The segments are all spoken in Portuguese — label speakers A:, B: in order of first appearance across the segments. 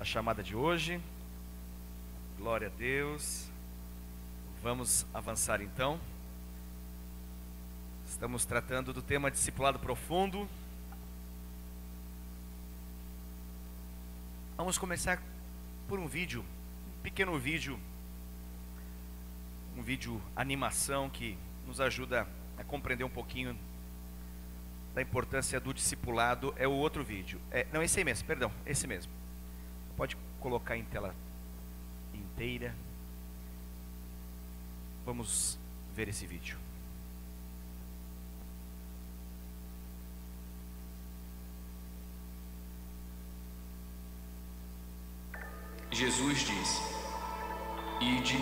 A: chamada de hoje. Glória a Deus. Vamos avançar então. Estamos tratando do tema discipulado profundo. Vamos começar por um vídeo, um pequeno vídeo, um vídeo animação que nos ajuda a compreender um pouquinho da importância do discipulado. É o outro vídeo. Não, esse aí mesmo, perdão, esse mesmo. Pode colocar em tela inteira. Vamos ver esse vídeo.
B: Jesus disse: ide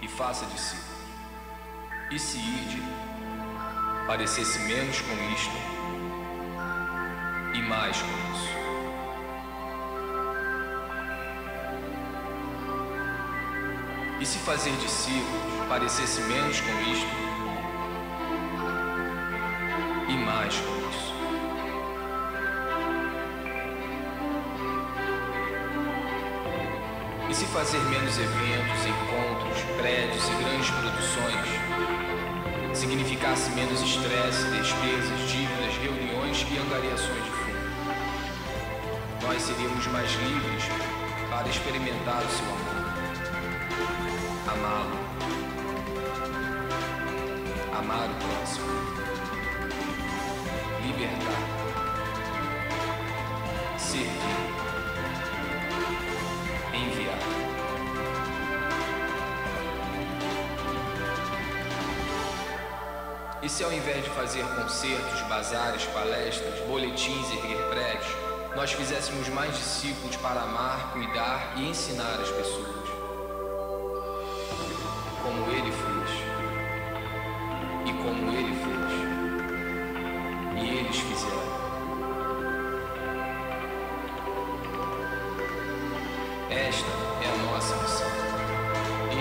B: e faça discípulos. E se ide parecesse menos com isto e mais com isso? E se fazer discípulos parecesse menos com isto e mais com isso? E se fazer menos eventos, encontros, prédios e grandes produções significasse menos estresse, despesas, dívidas, reuniões e angariações de fundo? Nós seríamos mais livres para experimentar o seu amor, amá-lo, amar o próximo, libertar, servir, enviar. E se ao invés de fazer concertos, bazares, palestras, boletins e erguer prédios, nós fizéssemos mais discípulos para amar, cuidar e ensinar as pessoas, como ele fez, e como ele fez, e eles fizeram. Esta é a nossa missão.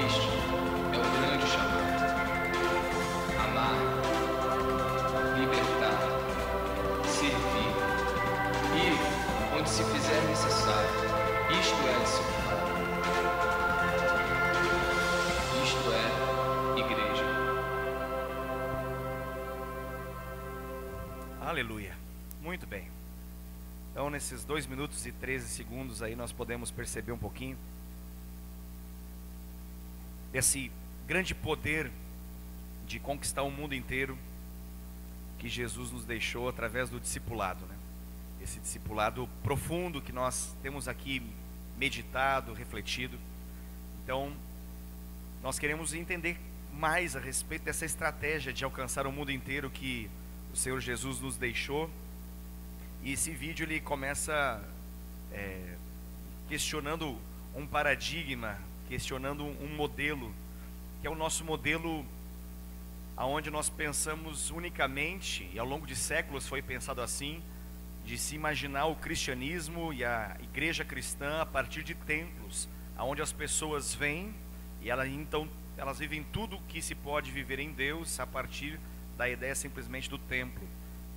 B: Este é o grande chamado. Amar, libertar, servir, ir onde se fizer necessário. Isto é discipulado. Isto é igreja.
A: Aleluia. Muito bem. Então, nesses 2 minutos e 13 segundos aí, nós podemos perceber um pouquinho desse grande poder de conquistar o mundo inteiro que Jesus nos deixou através do discipulado, né? Esse discipulado profundo que nós temos aqui meditado, refletido. Então, nós queremos entender mais a respeito dessa estratégia de alcançar o mundo inteiro que o Senhor Jesus nos deixou. E esse vídeo ele começa questionando um paradigma, questionando um modelo, que é o nosso modelo aonde nós pensamos unicamente, e ao longo de séculos foi pensado assim, de se imaginar o cristianismo e a igreja cristã a partir de templos, aonde as pessoas vêm e elas vivem tudo o que se pode viver em Deus a partir da ideia simplesmente do templo.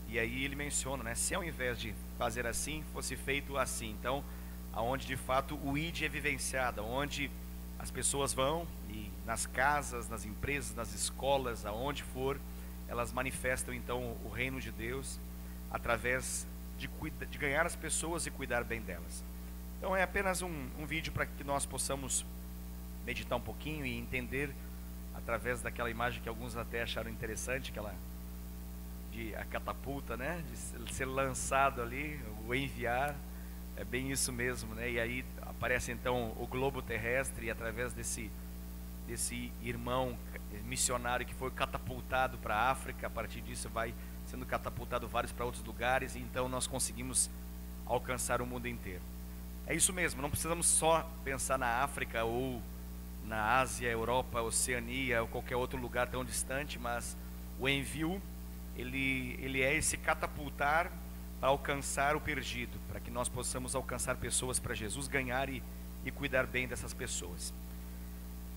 A: E aí ele menciona, né, se ao invés de fazer assim, fosse feito assim. Então, aonde de fato o ID é vivenciado, onde as pessoas vão e nas casas, nas empresas, nas escolas, aonde for, elas manifestam então o reino de Deus através de ganhar as pessoas e cuidar bem delas. Então é apenas um vídeo para que nós possamos meditar um pouquinho e entender através daquela imagem que alguns até acharam interessante, aquela a catapulta, né, de ser lançado ali, o enviar, é bem isso mesmo, né? E aí aparece então o globo terrestre, e através desse irmão missionário que foi catapultado para a África, a partir disso vai sendo catapultado vários para outros lugares, e então nós conseguimos alcançar o mundo inteiro. É isso mesmo, não precisamos só pensar na África ou na Ásia, Europa, Oceania ou qualquer outro lugar tão distante, mas o envio ele é esse catapultar para alcançar o perdido, para que nós possamos alcançar pessoas para Jesus, ganhar e cuidar bem dessas pessoas.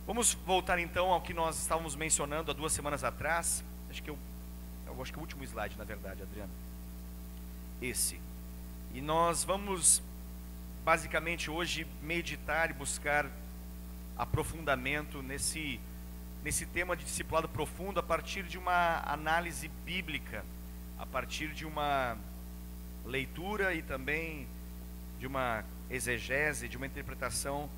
A: Vamos voltar então ao que nós estávamos mencionando há 2 semanas atrás. Acho que o último slide, na verdade, Adriano. Esse. E nós vamos basicamente hoje meditar e buscar aprofundamento nesse tema de discipulado profundo a partir de uma análise bíblica, a partir de uma leitura e também de uma exegese, de uma interpretação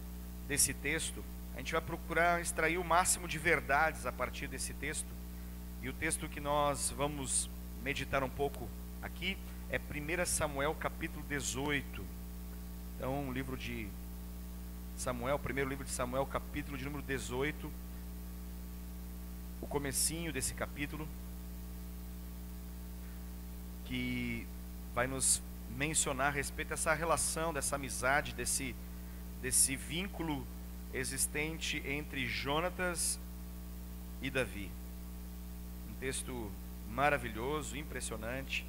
A: desse texto. A gente vai procurar extrair o máximo de verdades a partir desse texto. E o texto que nós vamos meditar um pouco aqui é 1 Samuel capítulo 18. Então, o livro de Samuel, primeiro livro de Samuel, capítulo de número 18, o comecinho desse capítulo, que vai nos mencionar a respeito dessa relação, dessa amizade, desse vínculo existente entre Jonatas e Davi. Um texto maravilhoso, impressionante,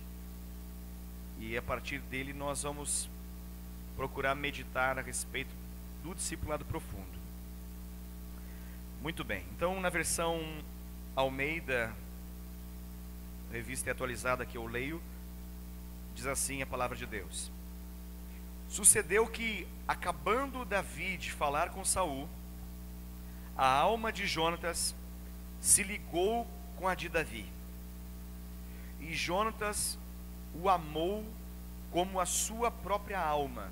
A: e a partir dele nós vamos procurar meditar a respeito do discipulado profundo. Muito bem, então na versão Almeida, revista atualizada que eu leio, diz assim a palavra de Deus: sucedeu que, acabando Davi de falar com Saul, a alma de Jonatas se ligou com a de Davi, e Jonatas o amou como a sua própria alma.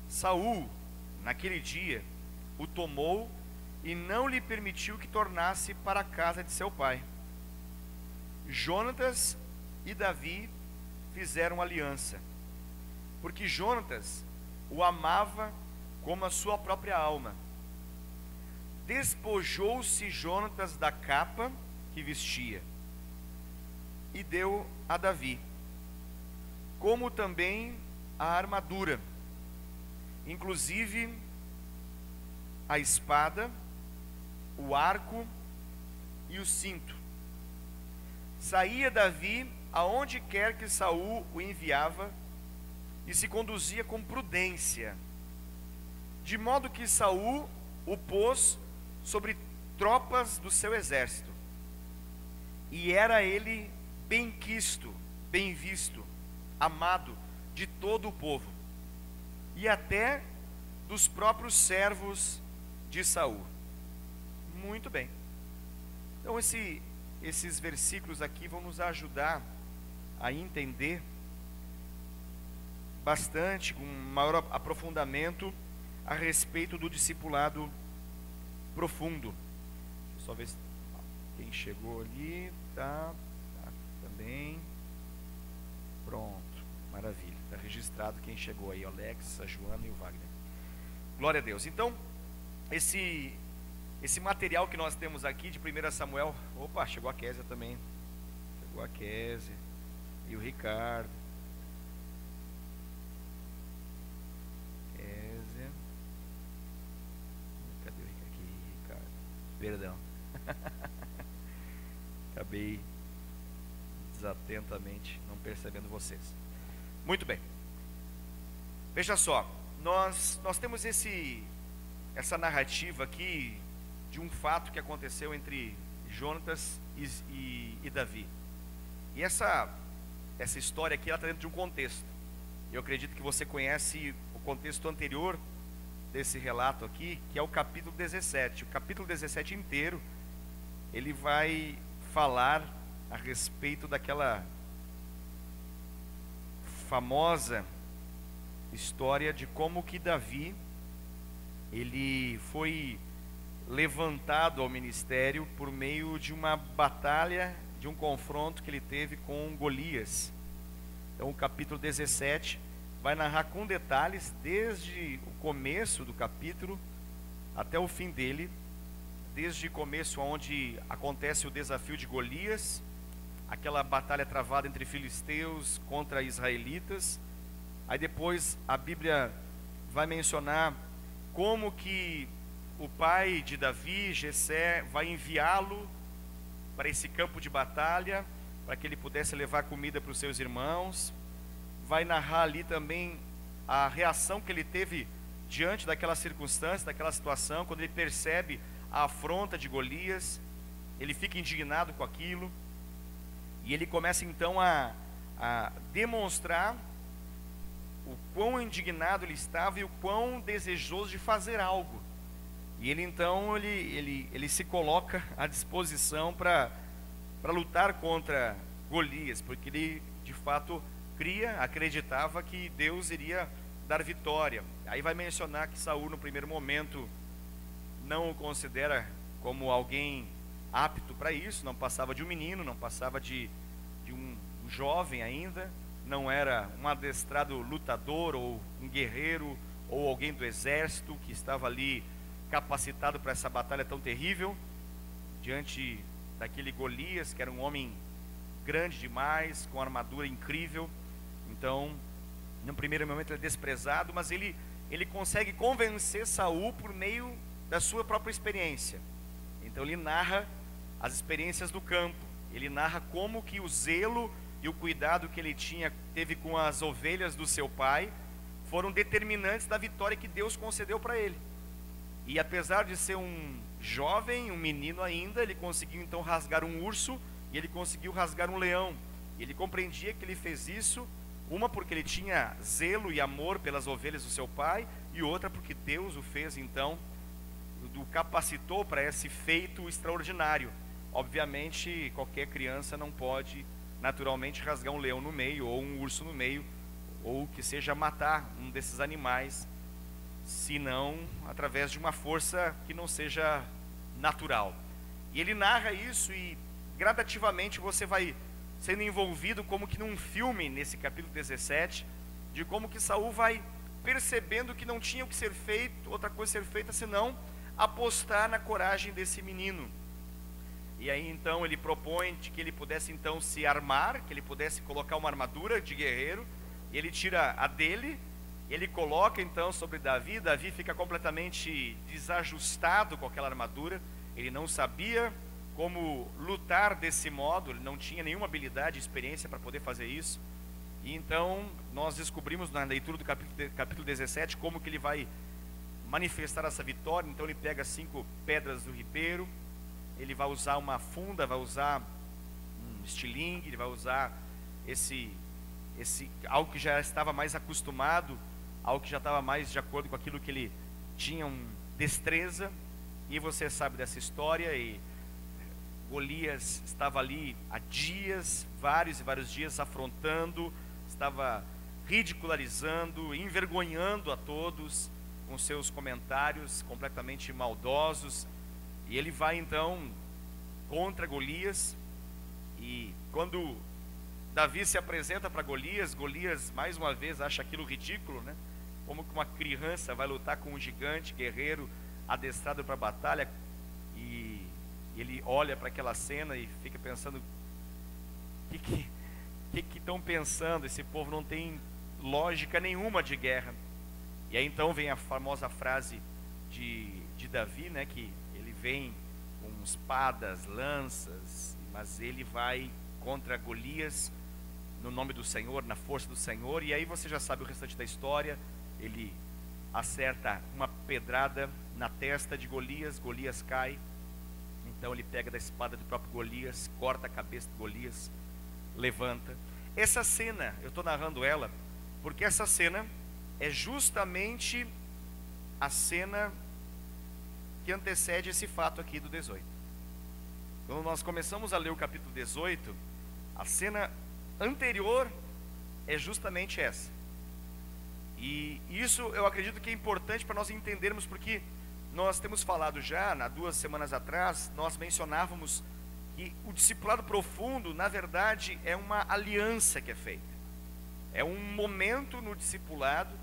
A: Saul, naquele dia, o tomou e não lhe permitiu que tornasse para a casa de seu pai. Jonatas e Davi fizeram aliança, porque Jonatas o amava como a sua própria alma. Despojou-se Jonatas da capa que vestia e deu a Davi, como também a armadura, inclusive a espada, o arco e o cinto. Saía Davi aonde quer que Saul o enviava e se conduzia com prudência, de modo que Saul o pôs sobre tropas do seu exército, e era ele benquisto, bem visto, amado de todo o povo, e até dos próprios servos de Saul. Muito bem. Então esses versículos aqui vão nos ajudar a entender bastante, com maior aprofundamento, a respeito do discipulado profundo. Deixa eu só ver quem chegou ali. Tá também. Pronto, maravilha. Está registrado quem chegou aí: o Alex, a Joana e o Wagner. Glória a Deus. Então, esse material que nós temos aqui de 1 Samuel. Opa, chegou a Késia também. Chegou a Késia e o Ricardo. Késia. Cadê o Ricardo? Perdão. Acabei desatentamente não percebendo vocês. Muito bem. Veja só, nós temos essa narrativa aqui de um fato que aconteceu entre Jonatas e Davi. E essa história aqui, ela está dentro de um contexto. Eu acredito que você conhece o contexto anterior desse relato aqui, que é o capítulo 17. O capítulo 17 inteiro, ele vai falar a respeito daquela famosa história de como que Davi, ele foi levantado ao ministério por meio de uma batalha, de um confronto que ele teve com Golias. Então o capítulo 17 vai narrar com detalhes, desde o começo do capítulo até o fim dele, desde o começo onde acontece o desafio de Golias, aquela batalha travada entre filisteus contra israelitas. Aí depois a Bíblia vai mencionar como que o pai de Davi, Jessé, vai enviá-lo para esse campo de batalha, para que ele pudesse levar comida para os seus irmãos. Vai narrar ali também a reação que ele teve diante daquela circunstância, daquela situação, quando ele percebe a afronta de Golias. Ele fica indignado com aquilo, e ele começa então a demonstrar o quão indignado ele estava e o quão desejoso de fazer algo. E ele então, ele se coloca à disposição para lutar contra Golias, porque ele de fato acreditava que Deus iria dar vitória. Aí vai mencionar que Saul no primeiro momento não o considera como alguém apto para isso, não passava de um menino, não passava de um jovem ainda, não era um adestrado lutador ou um guerreiro ou alguém do exército que estava ali capacitado para essa batalha tão terrível, diante daquele Golias, que era um homem grande demais, com armadura incrível. Então, no primeiro momento ele é desprezado, mas ele consegue convencer Saul por meio da sua própria experiência. Então ele narra as experiências do campo, ele narra como que o zelo e o cuidado que ele teve com as ovelhas do seu pai foram determinantes da vitória que Deus concedeu para ele. E apesar de ser um jovem, um menino ainda, ele conseguiu então rasgar um urso e ele conseguiu rasgar um leão. E ele compreendia que ele fez isso, uma porque ele tinha zelo e amor pelas ovelhas do seu pai, e outra porque Deus o fez então, o capacitou para esse feito extraordinário. Obviamente qualquer criança não pode naturalmente rasgar um leão no meio, ou um urso no meio, ou que seja matar um desses animais, senão através de uma força que não seja natural. E ele narra isso, e gradativamente você vai sendo envolvido como que num filme, nesse capítulo 17, de como que Saul vai percebendo que não tinha o que ser feito, outra coisa ser feita senão apostar na coragem desse menino. E aí então ele propõe que ele pudesse então se armar, que ele pudesse colocar uma armadura de guerreiro, e ele tira a dele, ele coloca então sobre Davi. Davi fica completamente desajustado com aquela armadura, ele não sabia como lutar desse modo, ele não tinha nenhuma habilidade, experiência para poder fazer isso. E então nós descobrimos na leitura do capítulo 17 como que ele vai manifestar essa vitória. Então ele pega 5 pedras do ribeiro, ele vai usar uma funda, vai usar um estilingue, ele vai usar esse algo que já estava mais acostumado, algo que já estava mais de acordo com aquilo que ele tinha destreza. E você sabe dessa história. E Golias estava ali há dias, vários e vários dias, afrontando, estava ridicularizando, envergonhando a todos com seus comentários completamente maldosos. E ele vai então contra Golias, e quando Davi se apresenta para Golias, Golias mais uma vez acha aquilo ridículo, né? Como que uma criança vai lutar com um gigante guerreiro adestrado para a batalha. E ele olha para aquela cena e fica pensando: o que estão pensando? Esse povo não tem lógica nenhuma de guerra. E aí então vem a famosa frase de Davi, né, que ele vem com espadas, lanças, mas ele vai contra Golias no nome do Senhor, na força do Senhor. E aí você já sabe o restante da história. Ele acerta uma pedrada na testa de Golias, Golias cai. Então ele pega da espada do próprio Golias, corta a cabeça de Golias, levanta. Essa cena, eu estou narrando ela porque essa cena é justamente a cena que antecede esse fato aqui do 18. Quando nós começamos a ler o capítulo 18, a cena anterior é justamente essa. E isso eu acredito que é importante para nós entendermos, porque nós temos falado já, 2 semanas atrás, nós mencionávamos que o discipulado profundo, na verdade, é uma aliança que é feita. É um momento no discipulado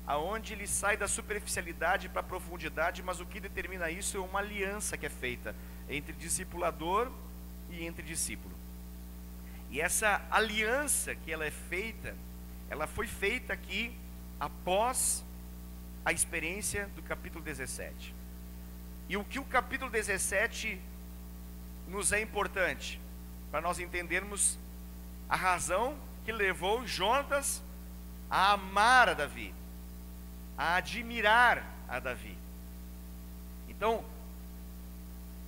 A: aonde ele sai da superficialidade para a profundidade, mas o que determina isso é uma aliança que é feita entre discipulador e entre discípulo. E essa aliança que ela é feita, ela foi feita aqui após a experiência do capítulo 17. E o que o capítulo 17 nos é importante, para nós entendermos a razão que levou Jonatas a amar a Davi, a admirar a Davi. Então,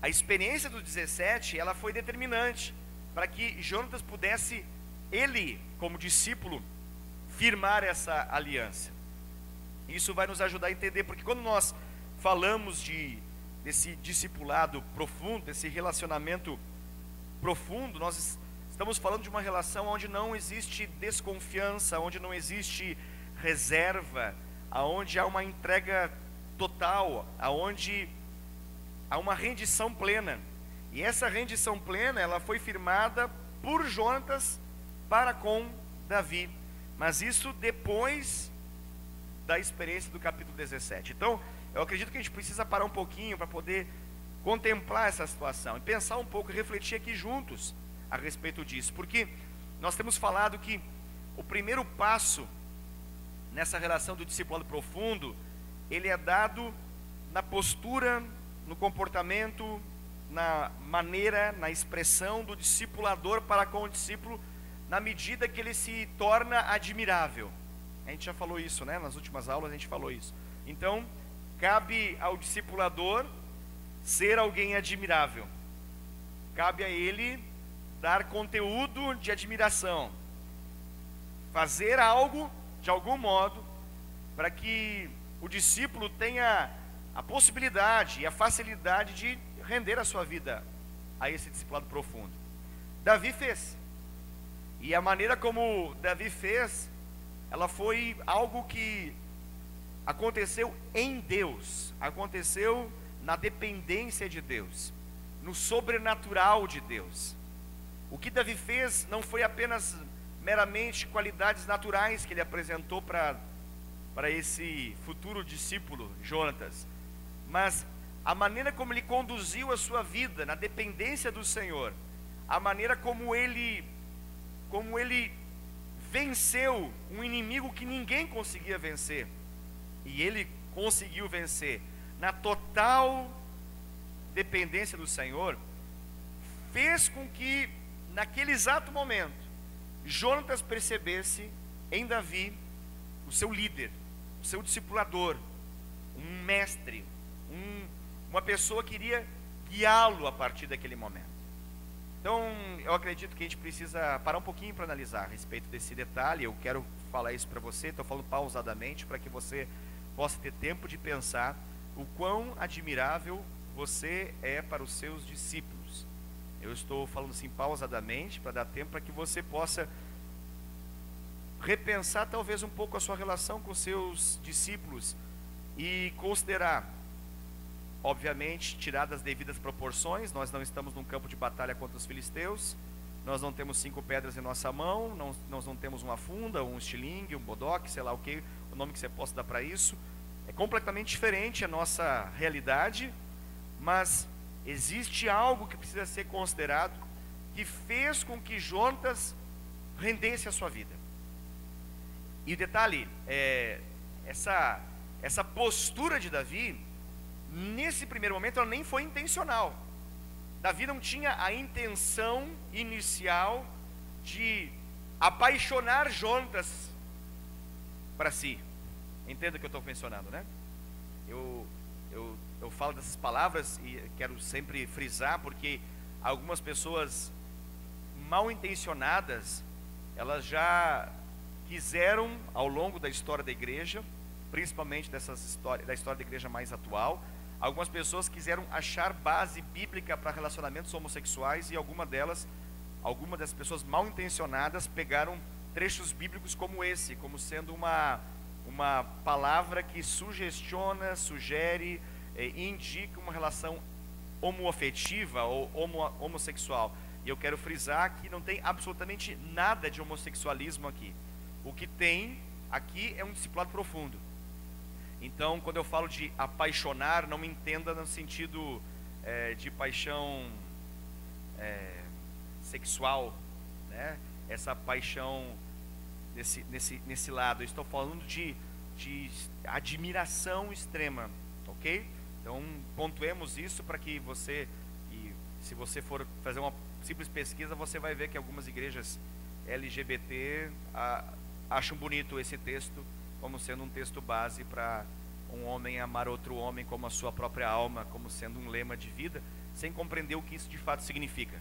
A: a experiência do 17, ela foi determinante para que Jonatas pudesse, ele como discípulo firmar essa aliança. Isso vai nos ajudar a entender, porque quando nós falamos desse discipulado profundo, desse relacionamento profundo, nós estamos falando de uma relação onde não existe desconfiança, onde não existe reserva, aonde há uma entrega total, aonde há uma rendição plena. E essa rendição plena, ela foi firmada por Jonatas para com Davi. Mas isso depois da experiência do capítulo 17. Então, eu acredito que a gente precisa parar um pouquinho para poder contemplar essa situação e pensar um pouco e refletir aqui juntos a respeito disso. Porque nós temos falado que o primeiro passo nessa relação do discipulado profundo, ele é dado na postura, no comportamento, na maneira, na expressão do discipulador para com o discípulo, na medida que ele se torna admirável. A gente já falou isso, né? Nas últimas aulas a gente falou isso. Então, cabe ao discipulador ser alguém admirável. Cabe a ele dar conteúdo de admiração. Fazer algo, de algum modo, para que o discípulo tenha a possibilidade e a facilidade de render a sua vida a esse discipulado profundo. Davi fez. E a maneira como Davi fez, ela foi algo que aconteceu em Deus, aconteceu na dependência de Deus, no sobrenatural de Deus. O que Davi fez não foi apenas meramente qualidades naturais que ele apresentou para esse futuro discípulo, Jonatas, mas a maneira como ele conduziu a sua vida na dependência do Senhor, a maneira como ele venceu um inimigo que ninguém conseguia vencer, e ele conseguiu vencer na total dependência do Senhor, fez com que naquele exato momento Jonatas percebesse em Davi o seu líder, o seu discipulador, um mestre, uma pessoa que iria guiá-lo a partir daquele momento. Então, eu acredito que a gente precisa parar um pouquinho para analisar a respeito desse detalhe. Eu quero falar isso para você, estou falando pausadamente, para que você possa ter tempo de pensar o quão admirável você é para os seus discípulos. Eu estou falando assim pausadamente, para dar tempo para que você possa repensar talvez um pouco a sua relação com os seus discípulos e considerar, obviamente, tiradas as devidas proporções. Nós não estamos num campo de batalha contra os filisteus, nós não temos 5 pedras em nossa mão, nós não temos uma funda, um estilingue, um bodoque, sei lá o que, o nome que você possa dar para isso. É completamente diferente a nossa realidade, mas existe algo que precisa ser considerado, que fez com que Jonatas rendesse a sua vida. E o detalhe, essa postura de Davi, nesse primeiro momento, ela nem foi intencional. Davi não tinha a intenção inicial de apaixonar Jonatas para si. Entenda o que eu estou mencionando, né? Eu falo dessas palavras e quero sempre frisar, porque algumas pessoas mal intencionadas, elas já quiseram, ao longo da história da igreja, principalmente da história da igreja mais atual, algumas pessoas quiseram achar base bíblica para relacionamentos homossexuais, e algumas das pessoas mal intencionadas pegaram trechos bíblicos como esse, como sendo uma palavra que sugestiona, sugere, indica uma relação homoafetiva ou homossexual. E eu quero frisar que não tem absolutamente nada de homossexualismo aqui. O que tem aqui é um discipulado profundo. Então, quando eu falo de apaixonar, não me entenda no sentido de paixão sexual, né? Essa paixão nesse lado. Eu estou falando de admiração extrema, ok? Então, pontuemos isso para que você, e se você for fazer uma simples pesquisa, você vai ver que algumas igrejas LGBT acham bonito esse texto como sendo um texto base para um homem amar outro homem como a sua própria alma, como sendo um lema de vida, sem compreender o que isso de fato significa,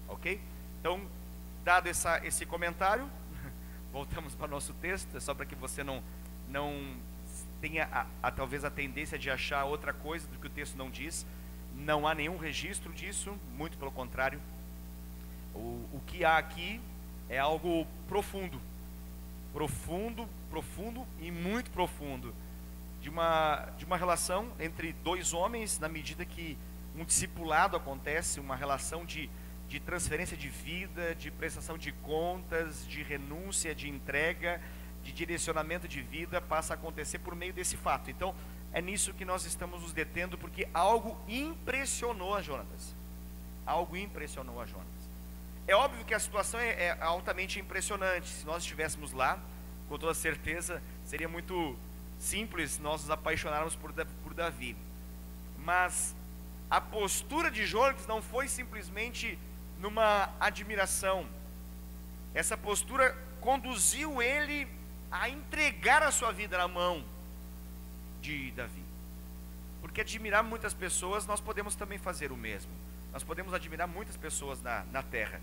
A: ok? Então, dado esse comentário, voltamos para o nosso texto, só para que você não tenha talvez a tendência de achar outra coisa do que o texto não diz. Não há nenhum registro disso, muito pelo contrário. O que há aqui é algo profundo, profundo e muito profundo, de uma relação entre dois homens, na medida que um discipulado acontece, uma relação de transferência de vida, de prestação de contas, de renúncia, de entrega, de direcionamento de vida, passa a acontecer por meio desse fato. Então, é nisso que nós estamos nos detendo, porque algo impressionou a Jonatas. Algo impressionou a Jonatas. É óbvio que a situação é altamente impressionante. Se nós estivéssemos lá, com toda certeza, seria muito simples nós nos apaixonarmos por Davi. Mas a postura de Jonatas não foi simplesmente numa admiração. Essa postura conduziu ele a entregar a sua vida na mão de Davi. Porque admirar muitas pessoas, nós podemos também fazer o mesmo. Nós podemos admirar muitas pessoas na terra,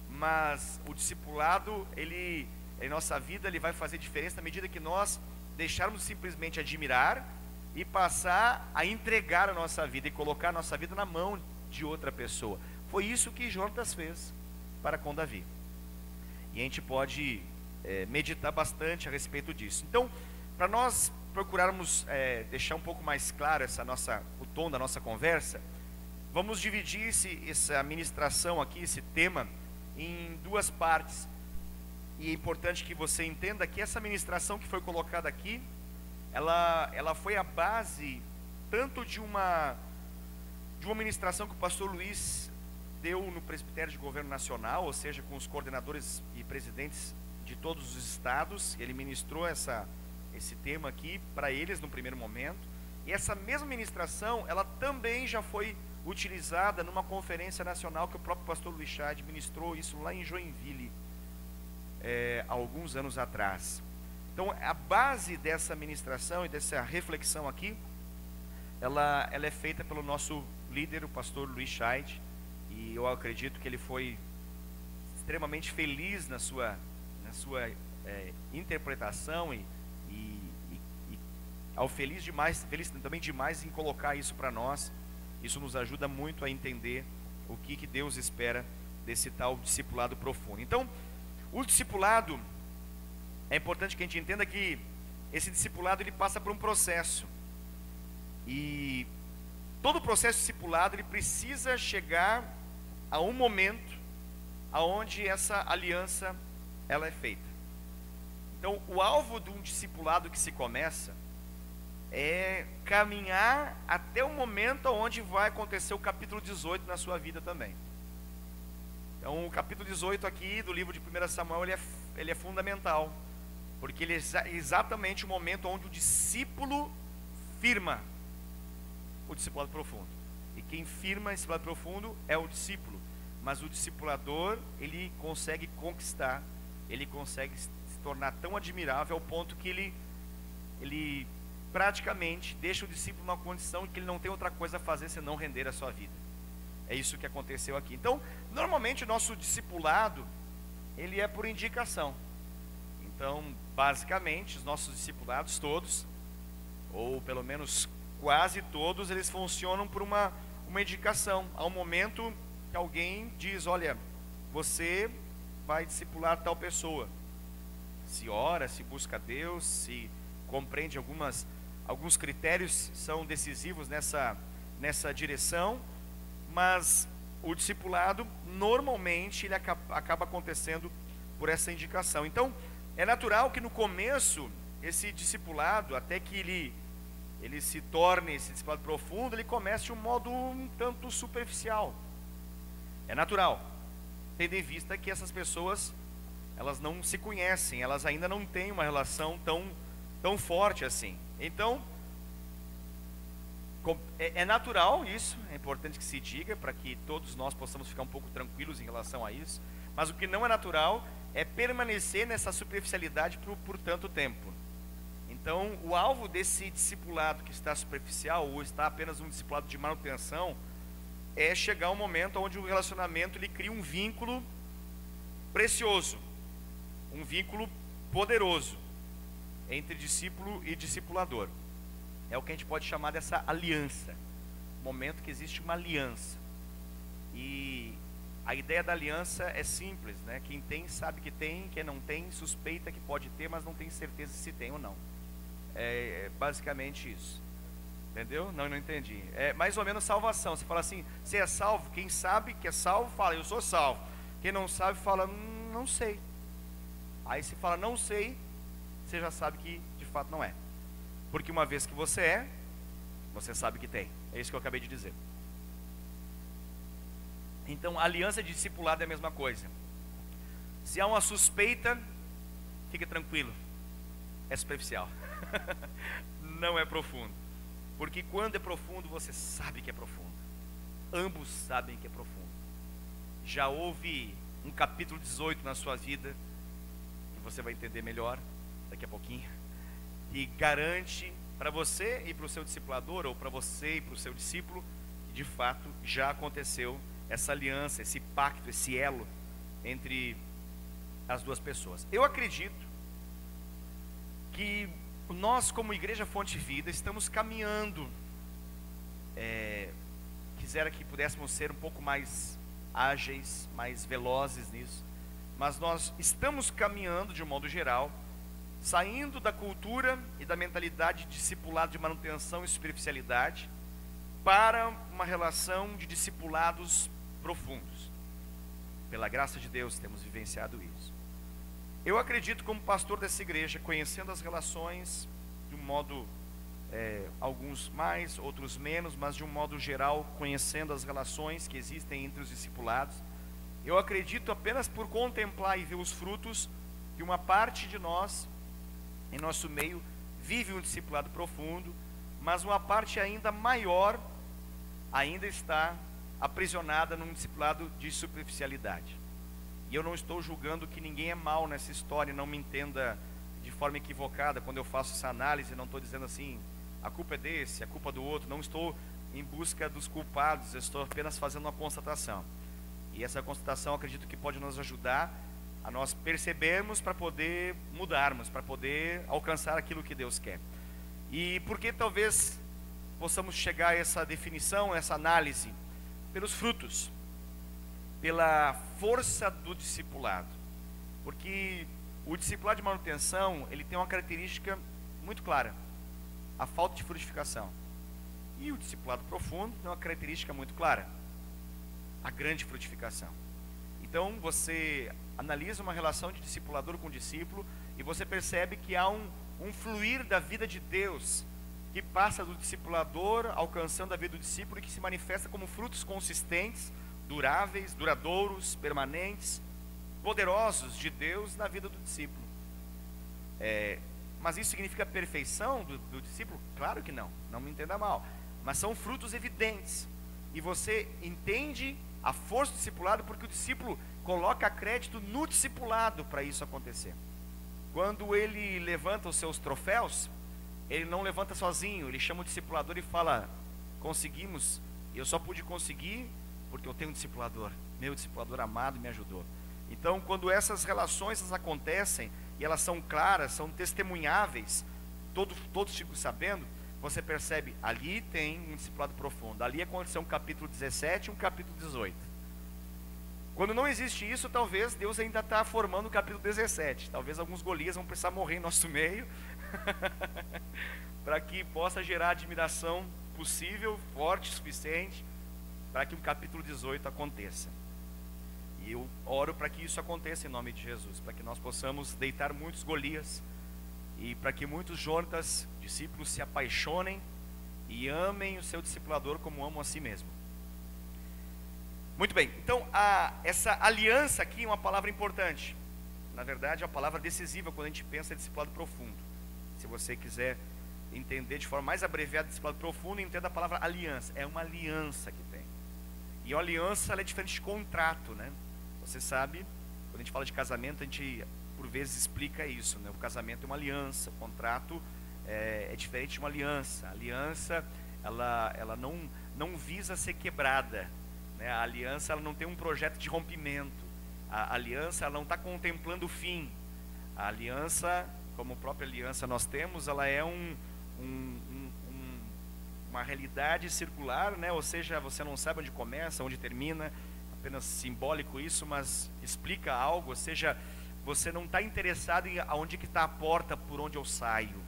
A: mas o discipulado, ele em nossa vida, ele vai fazer diferença na medida que nós deixarmos simplesmente admirar e passar a entregar a nossa vida e colocar a nossa vida na mão de outra pessoa. Foi isso que Jonatas fez para com Davi. E a gente pode meditar bastante a respeito disso. Então, para nós procurarmos deixar um pouco mais claro o tom da nossa conversa, vamos dividir essa ministração aqui, esse tema, em duas partes. E é importante que você entenda que essa ministração que foi colocada aqui, ela foi a base tanto de uma ministração que o pastor Luiz deu no Presbitério de Governo Nacional, ou seja, com os coordenadores e presidentes de todos os estados. Ele ministrou esse tema aqui para eles no primeiro momento. E essa mesma ministração, ela também já foi utilizada numa conferência nacional que o próprio pastor Luiz Chad ministrou isso lá em Joinville, há alguns anos atrás. Então, a base dessa ministração e dessa reflexão aqui, ela é feita pelo nosso líder, o pastor Luiz Chad, e eu acredito que ele foi extremamente feliz na sua interpretação e feliz também demais em colocar isso para nós. Isso nos ajuda muito a entender o que Deus espera desse tal discipulado profundo. Então, o discipulado, é importante que a gente entenda que esse discipulado ele passa por um processo. E todo processo discipulado ele precisa chegar a um momento aonde essa aliança ela é feita. Então, o alvo de um discipulado que se começa é caminhar até o momento onde vai acontecer o capítulo 18 na sua vida também. Então, o capítulo 18 aqui do livro de 1 Samuel, ele é fundamental, porque ele é exatamente o momento onde o discípulo firma o discipulado profundo. E quem firma esse discipulado profundo é o discípulo. Mas o discipulador, ele consegue conquistar, ele consegue se tornar tão admirável ao ponto que ele praticamente deixa o discípulo numa condição em que ele não tem outra coisa a fazer senão render a sua vida. É isso que aconteceu aqui. Então, normalmente o nosso discipulado, ele é por indicação. Então, basicamente, os nossos discipulados todos, ou pelo menos quase todos, eles funcionam por uma indicação. Há um momento que alguém diz: olha, você vai discipular tal pessoa. Se ora, se busca a Deus, se compreende alguns critérios são decisivos nessa direção, mas o discipulado normalmente ele acaba acontecendo por essa indicação. Então é natural que no começo esse discipulado, até que ele se torne esse discipulado profundo, ele comece de um modo um tanto superficial. É natural, tendo em vista que essas pessoas elas não se conhecem, elas ainda não têm uma relação tão forte assim. Então é natural isso, é importante que se diga para que todos nós possamos ficar um pouco tranquilos em relação a isso. Mas o que não é natural é permanecer nessa superficialidade por tanto tempo. Então o alvo desse discipulado que está superficial, ou está apenas um discipulado de manutenção, é chegar um momento onde o relacionamento ele cria um vínculo precioso, um vínculo poderoso entre discípulo e discipulador. É o que a gente pode chamar dessa aliança. Momento que existe uma aliança. E a ideia da aliança é simples, né? Quem tem sabe que tem, quem não tem suspeita que pode ter, mas não tem certeza se tem ou não. É basicamente isso. Entendeu? Não entendi. É mais ou menos salvação. Você fala assim, você é salvo? Quem sabe que é salvo, fala, eu sou salvo. Quem não sabe, fala, não sei. Aí se fala, não sei, você já sabe que de fato não é. Porque uma vez que você é, você sabe que tem. É isso que eu acabei de dizer. Então, a aliança de discipulado é a mesma coisa. Se há uma suspeita, fique tranquilo. É superficial. Não é profundo. Porque quando é profundo, você sabe que é profundo. Ambos sabem que é profundo. Já houve um capítulo 18 na sua vida, que você vai entender melhor daqui a pouquinho, e garante para você e para o seu discipulador, ou para você e para o seu discípulo, que de fato já aconteceu essa aliança, esse pacto, esse elo entre as duas pessoas. Eu acredito que nós, como Igreja Fonte Vida, estamos caminhando, quisera que pudéssemos ser um pouco mais ágeis, mais velozes nisso, mas nós estamos caminhando de um modo geral, saindo da cultura e da mentalidade de discipulado de manutenção e superficialidade, para uma relação de discipulados profundos. Pela graça de Deus temos vivenciado isso. Eu acredito, como pastor dessa igreja, conhecendo as relações de um modo, alguns mais, outros menos, mas de um modo geral, conhecendo as relações que existem entre os discipulados, eu acredito, apenas por contemplar e ver os frutos, que uma parte de nós, em nosso meio, vive um discipulado profundo, mas uma parte ainda maior ainda está aprisionada num discipulado de superficialidade. E eu não estou julgando que ninguém é mal nessa história, não me entenda de forma equivocada quando eu faço essa análise. Não estou dizendo assim, a culpa é desse, a culpa do outro. Não estou em busca dos culpados, eu estou apenas fazendo uma constatação. E essa constatação, acredito que pode nos ajudar a nós percebermos, para poder mudarmos, para poder alcançar aquilo que Deus quer. E por que talvez possamos chegar a essa definição, essa análise? Pelos frutos, pela força do discipulado. Porque o discipulado de manutenção, ele tem uma característica muito clara: a falta de frutificação. E o discipulado profundo tem uma característica muito clara: a grande frutificação. Então você analisa uma relação de discipulador com discípulo, e você percebe que há um fluir da vida de Deus, que passa do discipulador alcançando a vida do discípulo, e que se manifesta como frutos consistentes, duráveis, duradouros, permanentes, poderosos de Deus na vida do discípulo. Mas isso significa perfeição do discípulo? Claro que não, não me entenda mal. Mas são frutos evidentes. E você entende a força do discipulado, porque o discípulo coloca crédito no discipulado para isso acontecer. Quando ele levanta os seus troféus, ele não levanta sozinho, ele chama o discipulador e fala: conseguimos, e eu só pude conseguir porque eu tenho um discipulador, meu discipulador amado me ajudou. Então, quando essas relações acontecem, e elas são claras, são testemunháveis, todos ficam sabendo, você percebe, ali tem um discipulado profundo. Ali aconteceu um capítulo 17 e um capítulo 18. Quando não existe isso, talvez Deus ainda está formando o capítulo 17. Talvez alguns Golias vão precisar morrer em nosso meio, para que possa gerar admiração possível, forte o suficiente, para que o capítulo 18 aconteça. E eu oro para que isso aconteça em nome de Jesus, para que nós possamos deitar muitos Golias, e para que muitos Jonatas, discípulos, se apaixonem e amem o seu discipulador como amam a si mesmo. Muito bem, então essa aliança aqui é uma palavra importante. Na verdade é uma palavra decisiva quando a gente pensa em discipulado profundo. Se você quiser entender de forma mais abreviada discipulado profundo, entenda a palavra aliança. É uma aliança que tem. E a aliança, ela é diferente de contrato, né? Você sabe, quando a gente fala de casamento, a gente por vezes explica isso, né? O casamento é uma aliança, o contrato é diferente de uma aliança. A aliança, ela não visa ser quebrada, né? A aliança, ela não tem um projeto de rompimento. A aliança, ela não está contemplando o fim. A aliança, como a própria aliança nós temos, ela é uma realidade circular, né? Ou seja, você não sabe onde começa, onde termina, apenas simbólico isso, mas explica algo, ou seja, você não está interessado em aonde que está a porta por onde eu saio.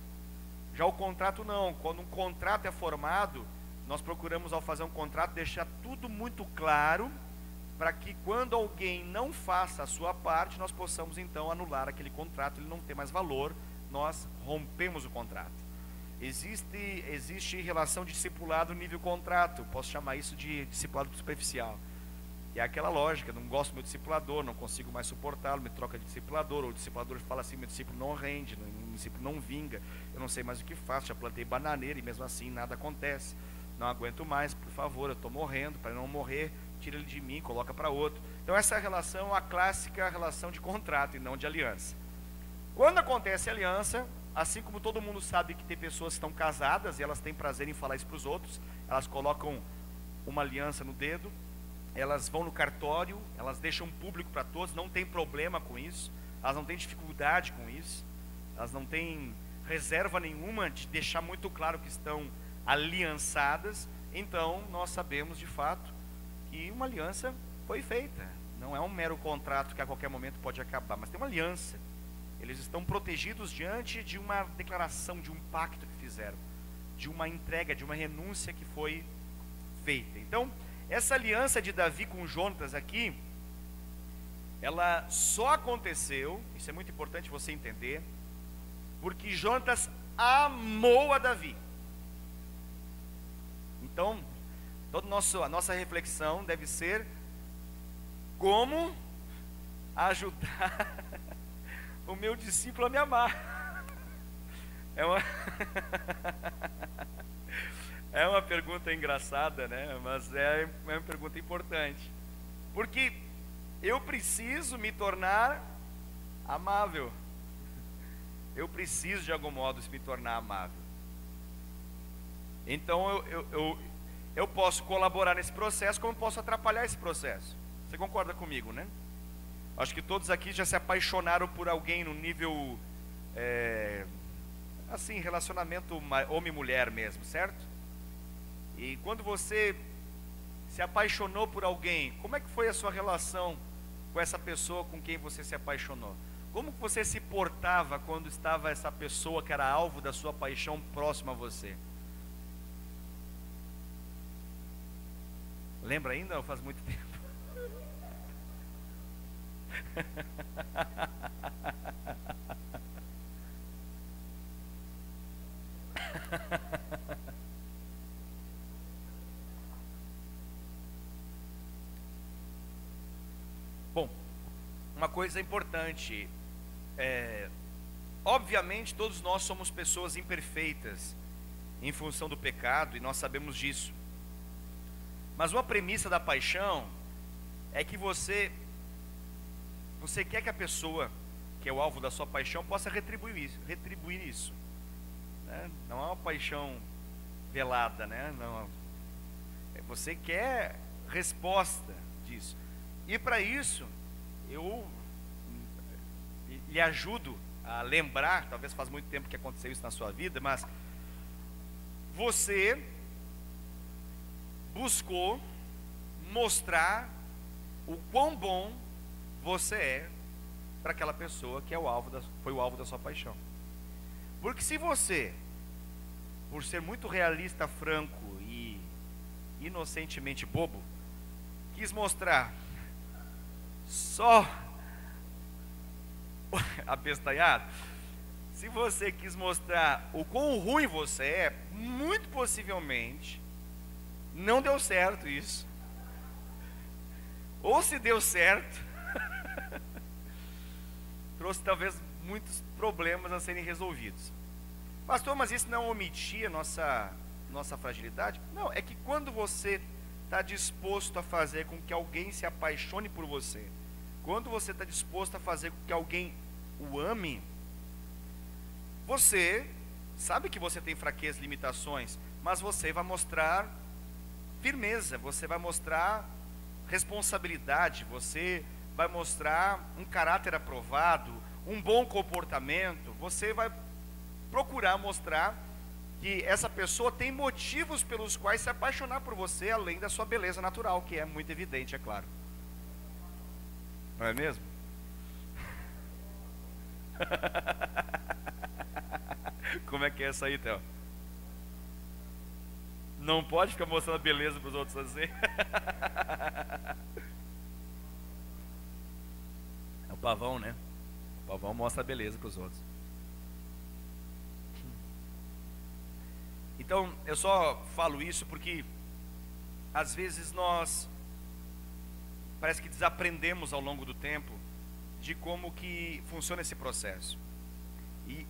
A: Já o contrato não, quando um contrato é formado, nós procuramos ao fazer um contrato deixar tudo muito claro, para que quando alguém não faça a sua parte, nós possamos então anular aquele contrato, ele não tem mais valor, nós rompemos o contrato. Existe relação de discipulado nível contrato, posso chamar isso de discipulado superficial. E é aquela lógica, não gosto do meu discipulador, não consigo mais suportá-lo, me troca de discipulador, ou o discipulador fala assim, meu discípulo não rende, meu discípulo não vinga, eu não sei mais o que faço, já plantei bananeira e mesmo assim nada acontece, não aguento mais, por favor, eu estou morrendo, para não morrer, tira ele de mim, coloca para outro. Então essa relação, a clássica relação de contrato e não de aliança. Quando acontece a aliança, assim como todo mundo sabe que tem pessoas que estão casadas e elas têm prazer em falar isso para os outros, elas colocam uma aliança no dedo, elas vão no cartório, elas deixam público para todos, não tem problema com isso, elas não têm dificuldade com isso, elas não têm reserva nenhuma de deixar muito claro que estão aliançadas. Então nós sabemos de fato que uma aliança foi feita, não é um mero contrato que a qualquer momento pode acabar, mas tem uma aliança. Eles estão protegidos diante de uma declaração, de um pacto que fizeram, de uma entrega, de uma renúncia que foi feita. Então, essa aliança de Davi com Jonatas aqui, ela só aconteceu, isso é muito importante você entender, porque Jonatas amou a Davi. Então, a nossa reflexão deve ser como ajudar o meu discípulo a me amar. É uma pergunta engraçada, né? Mas é uma pergunta importante, porque eu preciso me tornar amável. Eu preciso de algum modo me tornar amável. Então eu posso colaborar nesse processo, como posso atrapalhar esse processo. Você concorda comigo, né? Acho que todos aqui já se apaixonaram por alguém no nível, assim, relacionamento homem e mulher mesmo, certo? E quando você se apaixonou por alguém, como é que foi a sua relação com essa pessoa com quem você se apaixonou? Como que você se portava quando estava essa pessoa que era alvo da sua paixão próxima a você? Lembra ainda ou faz muito tempo? Bom, uma coisa importante, obviamente todos nós somos pessoas imperfeitas em função do pecado e nós sabemos disso. Mas uma premissa da paixão é que você quer que a pessoa que é o alvo da sua paixão possa retribuir isso, né? Não é uma paixão velada, né? Não, você quer resposta disso. E para isso, eu lhe ajudo a lembrar, talvez faz muito tempo que aconteceu isso na sua vida, mas você buscou mostrar o quão bom você é para aquela pessoa que foi o alvo da sua paixão. Porque se você, por ser muito realista, franco e inocentemente bobo, quis mostrar só apestalhado, se você quis mostrar o quão ruim você é, muito possivelmente não deu certo isso. Ou se deu certo, trouxe talvez muitos problemas a serem resolvidos. Pastor, mas isso não omitia nossa fragilidade? Não, é que quando você está disposto a fazer com que alguém se apaixone por você, quando você está disposto a fazer com que alguém o ame, você sabe que você tem fraquezas e limitações, mas você vai mostrar firmeza, você vai mostrar responsabilidade, você vai mostrar um caráter aprovado, um bom comportamento, você vai procurar mostrar que essa pessoa tem motivos pelos quais se apaixonar por você, além da sua beleza natural, que é muito evidente, é claro. Não é mesmo? Como é que é essa aí, Theo? Não pode ficar mostrando a beleza para os outros assim. É o pavão, né? O pavão mostra a beleza para os outros. Então, eu só falo isso porque às vezes nós parece que desaprendemos ao longo do tempo de como que funciona esse processo. E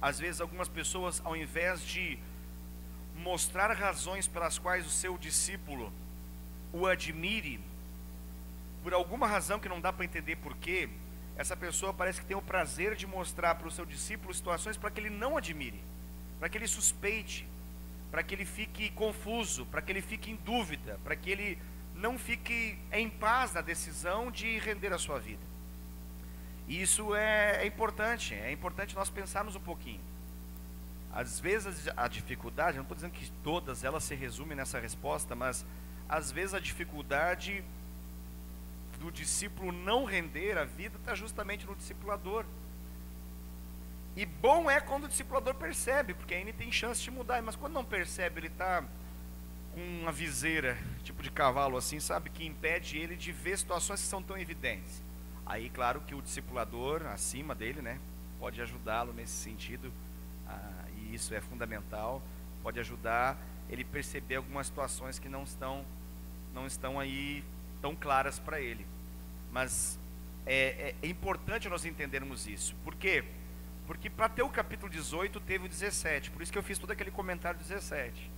A: às vezes algumas pessoas, ao invés de mostrar razões pelas quais o seu discípulo o admire, por alguma razão que não dá para entender porquê, essa pessoa parece que tem o prazer de mostrar para o seu discípulo situações para que ele não admire, para que ele suspeite, para que ele fique confuso, para que ele fique em dúvida, para que ele não fique em paz na decisão de render a sua vida. E isso é importante nós pensarmos um pouquinho. Às vezes a dificuldade, eu não estou dizendo que todas elas se resumem nessa resposta, mas às vezes a dificuldade do discípulo não render a vida está justamente no discipulador. E bom é quando o discipulador percebe, porque aí ele tem chance de mudar. Mas quando não percebe, ele está com uma viseira, tipo de cavalo assim, sabe, que impede ele de ver situações que são tão evidentes. Aí, claro que o discipulador acima dele, né, pode ajudá-lo nesse sentido, e isso é fundamental, pode ajudar ele perceber algumas situações que não estão aí tão claras para ele. Mas é importante nós entendermos isso. Por quê? Porque para ter o capítulo 18 teve o 17, por isso que eu fiz todo aquele comentário 17.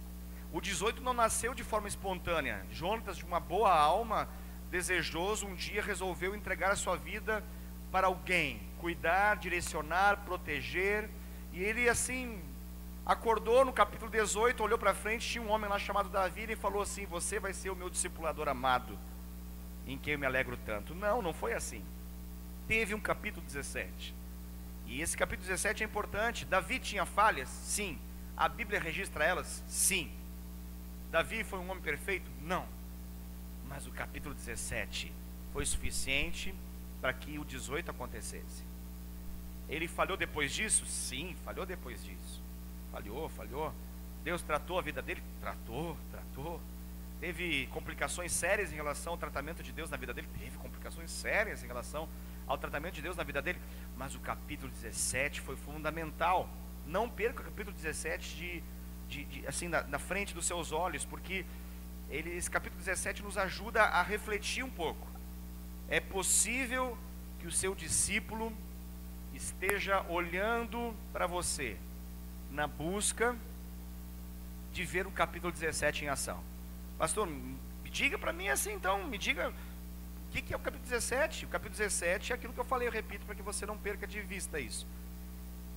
A: O 18 não nasceu de forma espontânea. Jonatas, de uma boa alma, desejoso, um dia resolveu entregar a sua vida para alguém, cuidar, direcionar, proteger, e ele assim acordou no capítulo 18, olhou para frente, tinha um homem lá chamado Davi, e falou assim: você vai ser o meu discipulador amado, em quem eu me alegro tanto. Não foi assim. Teve um capítulo 17, e esse capítulo 17 é importante. Davi tinha falhas? Sim. A Bíblia registra elas? Sim. Davi foi um homem perfeito? Não. Mas o capítulo 17 foi suficiente para que o 18 acontecesse. Ele falhou depois disso? Sim, falhou depois disso. Falhou. Deus tratou a vida dele? Tratou. Teve complicações sérias em relação ao tratamento de Deus na vida dele? Teve complicações sérias em relação ao tratamento de Deus na vida dele. Mas o capítulo 17 foi fundamental. Não perca o capítulo 17 assim, na frente dos seus olhos, porque esse capítulo 17 nos ajuda a refletir um pouco. É possível que o seu discípulo esteja olhando para você na busca de ver o capítulo 17 em ação. Pastor, me diga para mim assim, então, me diga o que é o capítulo 17. O capítulo 17 é aquilo que eu falei, eu repito para que você não perca de vista isso.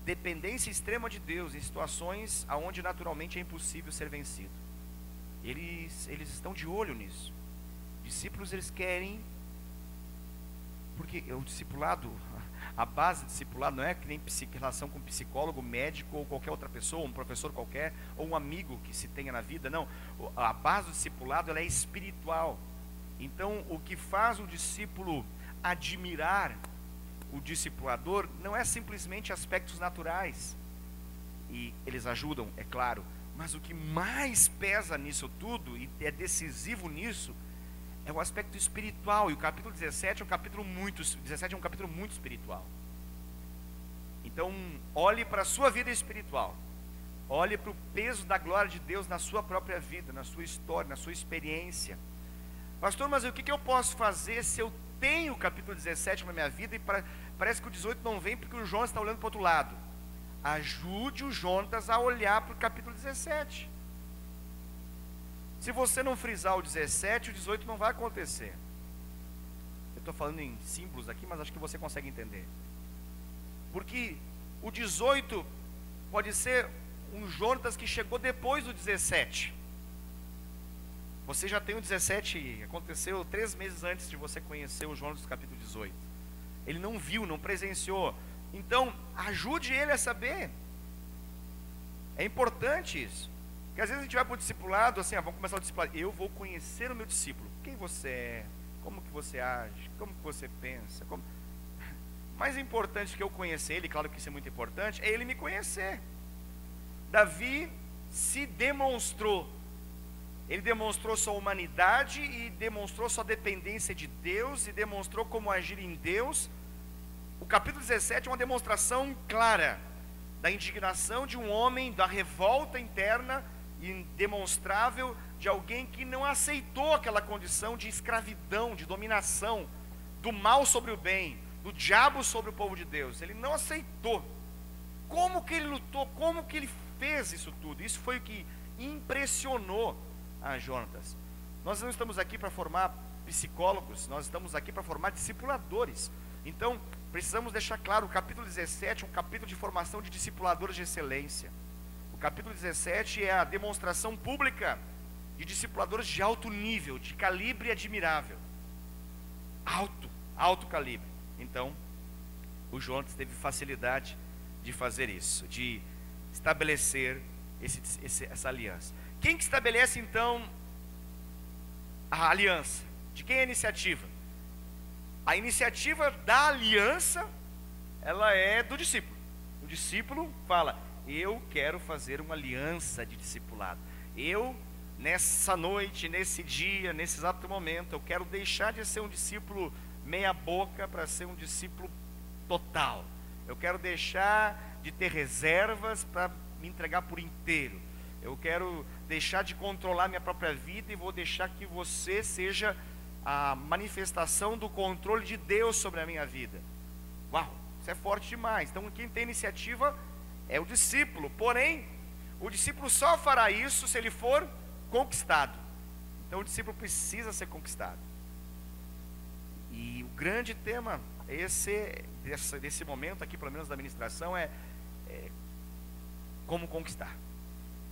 A: Dependência extrema de Deus em situações onde naturalmente é impossível ser vencido. Eles estão de olho nisso. Discípulos, eles querem, porque o discipulado, a base do discipulado não é que nem relação com psicólogo, médico ou qualquer outra pessoa, um professor qualquer, ou um amigo que se tenha na vida, não. A base do discipulado, ela é espiritual. Então, o que faz o discípulo admirar o discipulador não é simplesmente aspectos naturais, e eles ajudam, é claro, mas o que mais pesa nisso tudo, e é decisivo nisso, é o aspecto espiritual. E o capítulo 17 é um capítulo muito espiritual. Então, olhe para a sua vida espiritual, olhe para o peso da glória de Deus na sua própria vida, na sua história, na sua experiência. Pastor, mas o que eu posso fazer se eu tenho o capítulo 17 na minha vida e parece que o 18 não vem porque o Jonas está olhando para o outro lado? Ajude o Jonas a olhar para o capítulo 17. Se você não frisar o 17, o 18 não vai acontecer. Eu estou falando em símbolos aqui, mas acho que você consegue entender. Porque o 18 pode ser um Jonas que chegou depois do 17. Você já tem o 17, aconteceu 3 meses antes de você conhecer o Jonas do capítulo 18. Ele não viu, não presenciou. Então, ajude ele a saber. É importante isso. Porque às vezes a gente vai para o discipulado, assim, vamos começar o discipulado. Eu vou conhecer o meu discípulo. Quem você é? Como que você age? Como que você pensa? Mais importante que eu conhecer ele, claro que isso é muito importante, é ele me conhecer. Davi se demonstrou. Ele demonstrou sua humanidade e demonstrou sua dependência de Deus e demonstrou como agir em Deus. O capítulo 17 é uma demonstração clara da indignação de um homem, da revolta interna e demonstrável de alguém que não aceitou aquela condição de escravidão, de dominação, do mal sobre o bem, do diabo sobre o povo de Deus. Ele não aceitou. Como que ele lutou? Como que ele fez isso tudo? Isso foi o que impressionou a Jonatas. Nós não estamos aqui para formar psicólogos, nós estamos aqui para formar discipuladores. Então, precisamos deixar claro, o capítulo 17 é um capítulo de formação de discipuladores de excelência. O capítulo 17 é a demonstração pública de discipuladores de alto nível, de calibre admirável. Alto calibre. Então, o Jonatas teve facilidade de fazer isso, de estabelecer essa aliança. Quem que estabelece então a aliança? De quem é a iniciativa? A iniciativa da aliança, ela é do discípulo. O discípulo fala: eu quero fazer uma aliança de discipulado. Eu, nessa noite, nesse dia, nesse exato momento, eu quero deixar de ser um discípulo meia boca para ser um discípulo total. Eu quero deixar de ter reservas para me entregar por inteiro. Eu quero deixar de controlar minha própria vida e vou deixar que você seja a manifestação do controle de Deus sobre a minha vida. Uau, isso é forte demais. Então quem tem iniciativa é o discípulo. Porém, o discípulo só fará isso se ele for conquistado. Então o discípulo precisa ser conquistado. E o grande tema desse momento aqui, pelo menos da ministração, é como conquistar.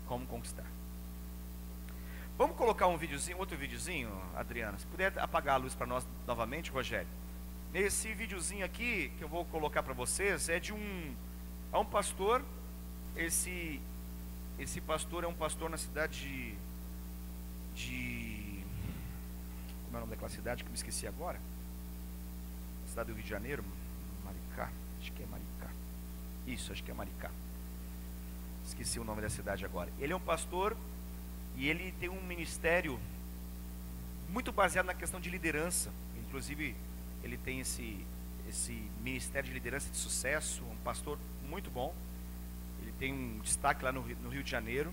A: Como conquistar. Vamos colocar outro videozinho, Adriana? Se puder apagar a luz para nós novamente, Rogério. Esse videozinho aqui que eu vou colocar para vocês é de um pastor. Esse pastor é um pastor na cidade de como é o nome daquela cidade que eu me esqueci agora? Cidade do Rio de Janeiro, Maricá. Acho que é Maricá. Isso, acho que é Maricá. Esqueci o nome da cidade agora. Ele é um pastor e ele tem um ministério muito baseado na questão de liderança. Inclusive, ele tem esse ministério de liderança de sucesso, um pastor muito bom. Ele tem um destaque lá no Rio de Janeiro,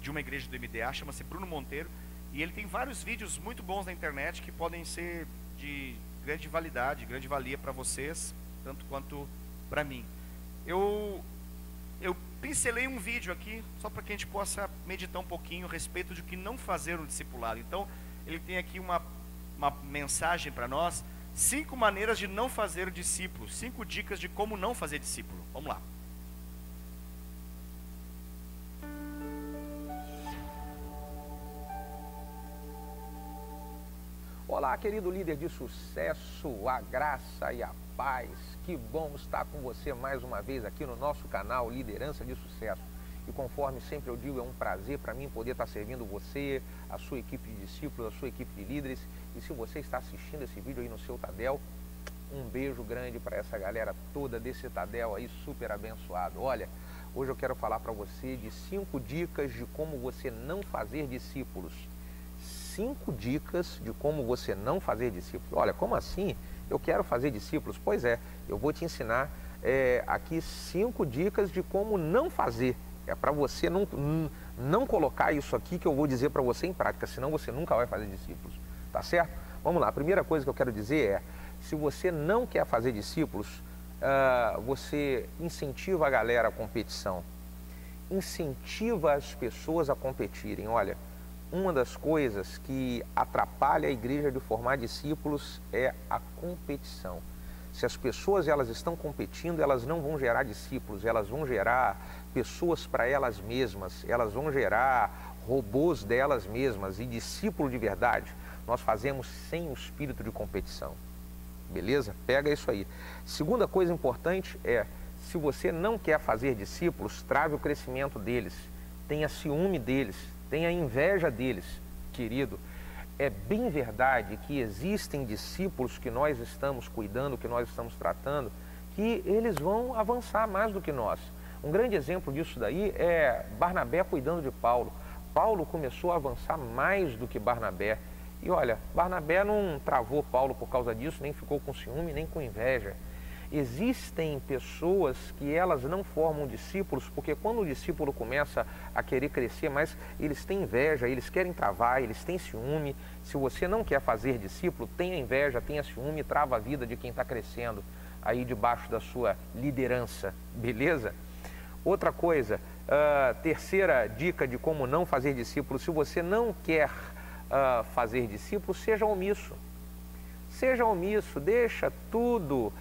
A: de uma igreja do MDA, chama-se Bruno Monteiro. E ele tem vários vídeos muito bons na internet que podem ser de grande validade, grande valia para vocês, tanto quanto para mim. Eu pincelei um vídeo aqui, só para que a gente possa meditar um pouquinho a respeito de que não fazer um discipulado. Então, ele tem aqui uma mensagem para nós, 5 maneiras de não fazer discípulo, 5 dicas de como não fazer discípulo. Vamos lá.
C: Olá, querido líder de sucesso, a graça e a paz. Que bom estar com você mais uma vez aqui no nosso canal Liderança de Sucesso. E conforme sempre eu digo, é um prazer para mim poder estar servindo você, a sua equipe de discípulos, a sua equipe de líderes. E se você está assistindo esse vídeo aí no seu Tadel, um beijo grande para essa galera toda desse Tadel aí, super abençoado. Olha, hoje eu quero falar para você de 5 dicas de como você não fazer discípulos. 5 dicas de como você não fazer discípulos. Olha, como assim? Eu quero fazer discípulos? Pois é, eu vou te ensinar aqui 5 dicas de como não fazer. É para você não colocar isso aqui que eu vou dizer para você em prática, senão você nunca vai fazer discípulos. Tá certo? Vamos lá, a primeira coisa que eu quero dizer é, se você não quer fazer discípulos, você incentiva a galera à competição. Incentiva as pessoas a competirem. Olha, uma das coisas que atrapalha a igreja de formar discípulos é a competição. Se as pessoas elas estão competindo, elas não vão gerar discípulos, elas vão gerar pessoas para elas mesmas, elas vão gerar robôs delas mesmas. E discípulo de verdade nós fazemos sem o espírito de competição. beleza? Pega isso aí. Segunda coisa importante é, se você não quer fazer discípulos, trave o crescimento deles, tenha ciúme deles, tenha inveja deles, querido. É bem verdade que existem discípulos que nós estamos cuidando, que nós estamos tratando, que eles vão avançar mais do que nós. Um grande exemplo disso daí é Barnabé cuidando de Paulo. Paulo começou a avançar mais do que Barnabé. E olha, Barnabé não travou Paulo por causa disso, nem ficou com ciúme, nem com inveja. Existem pessoas que elas não formam discípulos, porque quando o discípulo começa a querer crescer, mas eles têm inveja, eles querem travar, eles têm ciúme. Se você não quer fazer discípulo, tenha inveja, tenha ciúme, trava a vida de quem está crescendo aí debaixo da sua liderança, beleza? Outra coisa, terceira dica de como não fazer discípulo: se você não quer fazer discípulo, seja omisso. Seja omisso, deixa tudo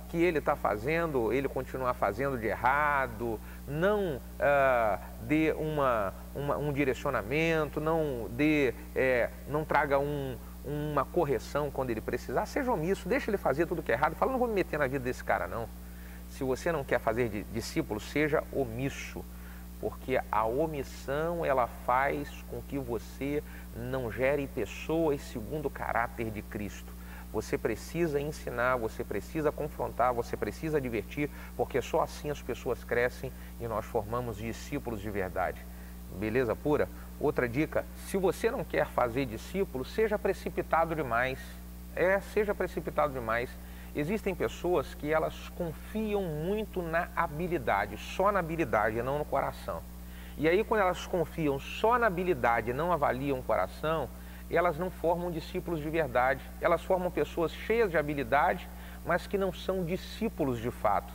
C: que ele está fazendo, ele continuar fazendo de errado, não dê um direcionamento, não traga uma correção quando ele precisar. Seja omisso, deixa ele fazer tudo que é errado. Fala, não vou me meter na vida desse cara, não. Se você não quer fazer discípulo, seja omisso, porque a omissão ela faz com que você não gere pessoas segundo o caráter de Cristo. Você precisa ensinar, você precisa confrontar, você precisa advertir, porque só assim as pessoas crescem e nós formamos discípulos de verdade. Beleza pura? Outra dica: se você não quer fazer discípulo, seja precipitado demais. Seja precipitado demais. Existem pessoas que elas confiam muito na habilidade, só na habilidade e não no coração. E aí, quando elas confiam só na habilidade e não avaliam o coração, elas não formam discípulos de verdade. Elas formam pessoas cheias de habilidade, mas que não são discípulos de fato.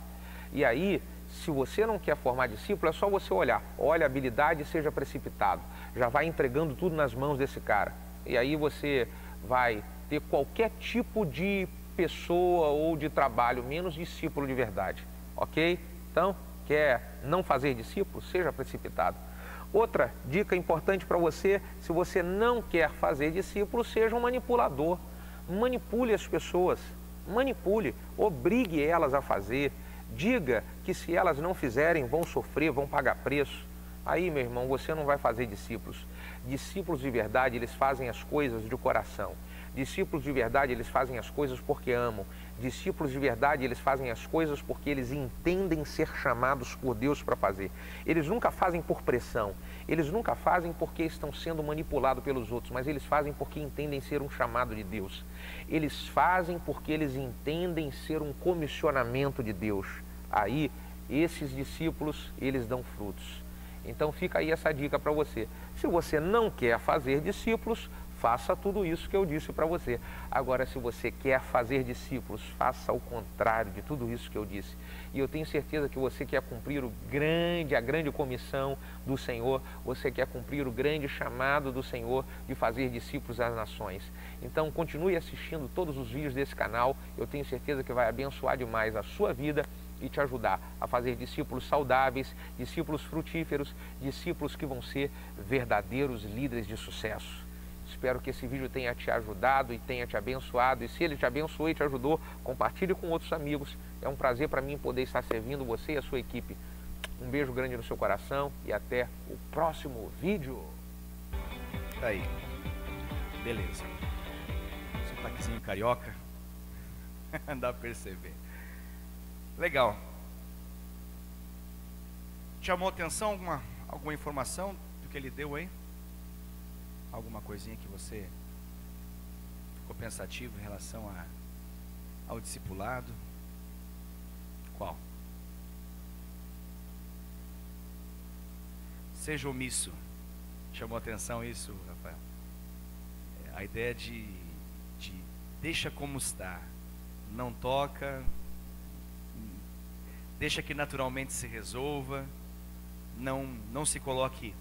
C: E aí, se você não quer formar discípulo, é só você olhar. Olha a habilidade e seja precipitado. Já vai entregando tudo nas mãos desse cara. E aí você vai ter qualquer tipo de pessoa ou de trabalho, menos discípulo de verdade, ok? Então, quer não fazer discípulo? Seja precipitado. Outra dica importante para você: se você não quer fazer discípulo, seja um manipulador. Manipule as pessoas, manipule, obrigue elas a fazer, diga que se elas não fizerem vão sofrer, vão pagar preço. Aí, meu irmão, você não vai fazer discípulos. Discípulos de verdade, eles fazem as coisas de coração. Discípulos de verdade, eles fazem as coisas porque amam. Discípulos de verdade, eles fazem as coisas porque eles entendem ser chamados por Deus para fazer. Eles nunca fazem por pressão. Eles nunca fazem porque estão sendo manipulados pelos outros, mas eles fazem porque entendem ser um chamado de Deus. Eles fazem porque eles entendem ser um comissionamento de Deus. Aí, esses discípulos, eles dão frutos. Então fica aí essa dica para você. Se você não quer fazer discípulos, faça tudo isso que eu disse para você. Agora, se você quer fazer discípulos, faça o contrário de tudo isso que eu disse. E eu tenho certeza que você quer cumprir a grande comissão do Senhor, você quer cumprir o grande chamado do Senhor de fazer discípulos às nações. Então, continue assistindo todos os vídeos desse canal. Eu tenho certeza que vai abençoar demais a sua vida e te ajudar a fazer discípulos saudáveis, discípulos frutíferos, discípulos que vão ser verdadeiros líderes de sucesso. Espero que esse vídeo tenha te ajudado e tenha te abençoado. E se ele te abençoou e te ajudou, compartilhe com outros amigos. É um prazer para mim poder estar servindo você e a sua equipe. Um beijo grande no seu coração e até o próximo vídeo.
A: Aí, beleza. Sotaquezinho carioca. Dá pra perceber. Legal. Chamou atenção alguma informação do que ele deu aí? Alguma coisinha que você ficou pensativo em relação ao discipulado? Qual? Seja omisso. Chamou atenção isso, Rafael? A ideia de deixa como está. Não toca. Deixa que naturalmente se resolva. Não se coloque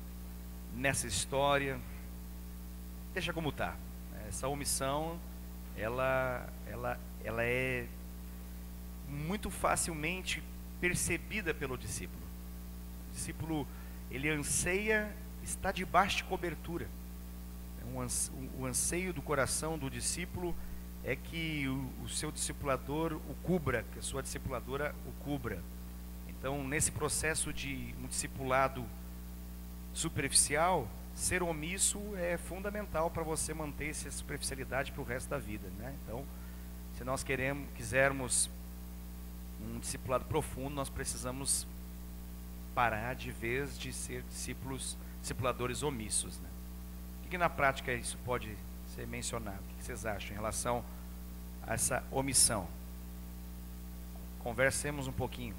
A: nessa história. Deixa como está. Essa omissão, ela é muito facilmente percebida pelo discípulo. O discípulo, ele anseia estar debaixo de cobertura. O anseio do coração do discípulo é que o seu discipulador o cubra, que a sua discipuladora o cubra. Então, nesse processo de um discipulado superficial, ser omisso é fundamental para você manter essa superficialidade para o resto da vida, né? Então, se nós quisermos um discipulado profundo, nós precisamos parar de vez de ser discipuladores omissos, né? O que na prática isso pode ser mencionado? O que vocês acham em relação a essa omissão? Conversemos um pouquinho.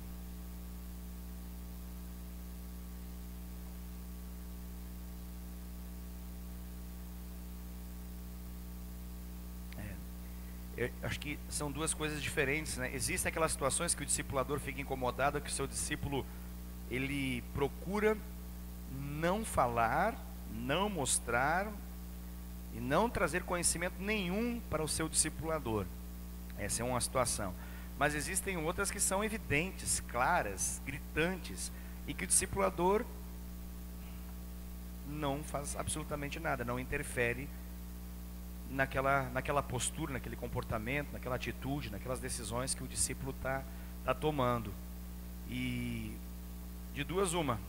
A: Eu acho que são duas coisas diferentes, né? Existem aquelas situações que o discipulador fica incomodado, que o seu discípulo ele procura não falar, não mostrar e não trazer conhecimento nenhum para o seu discipulador. Essa é uma situação. Mas existem outras que são evidentes, claras, gritantes, e que o discipulador não faz absolutamente nada, não interfere naquela postura, naquele comportamento, naquela atitude, naquelas decisões que o discípulo está tomando. E de duas uma,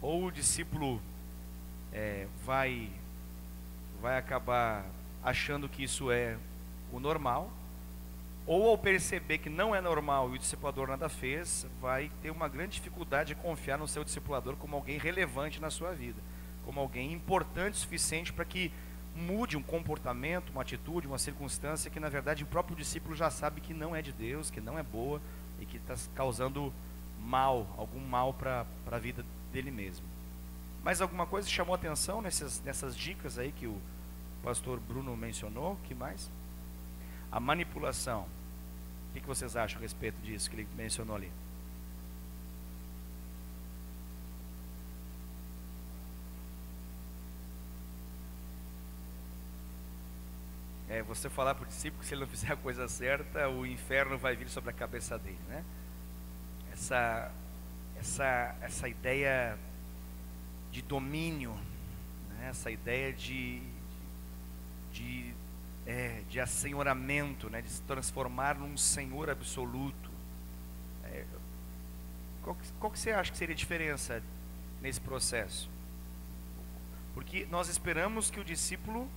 A: ou o discípulo vai acabar achando que isso é o normal, ou ao perceber que não é normal e o discipulador nada fez, vai ter uma grande dificuldade de confiar no seu discipulador como alguém relevante na sua vida, como alguém importante o suficiente para que mude um comportamento, uma atitude, uma circunstância que na verdade o próprio discípulo já sabe que não é de Deus, que não é boa e que está causando mal, algum mal para a vida dele mesmo. Mas alguma coisa chamou a atenção nessas dicas aí que o pastor Bruno mencionou? O que mais? A manipulação. O que vocês acham a respeito disso que ele mencionou ali? Você falar para o discípulo que se ele não fizer a coisa certa, o inferno vai vir sobre a cabeça dele, né? Essa ideia de domínio, né? Essa ideia de assenhoramento, né? De se transformar num senhor absoluto. Qual que você acha que seria a diferença nesse processo? Porque nós esperamos que o discípulo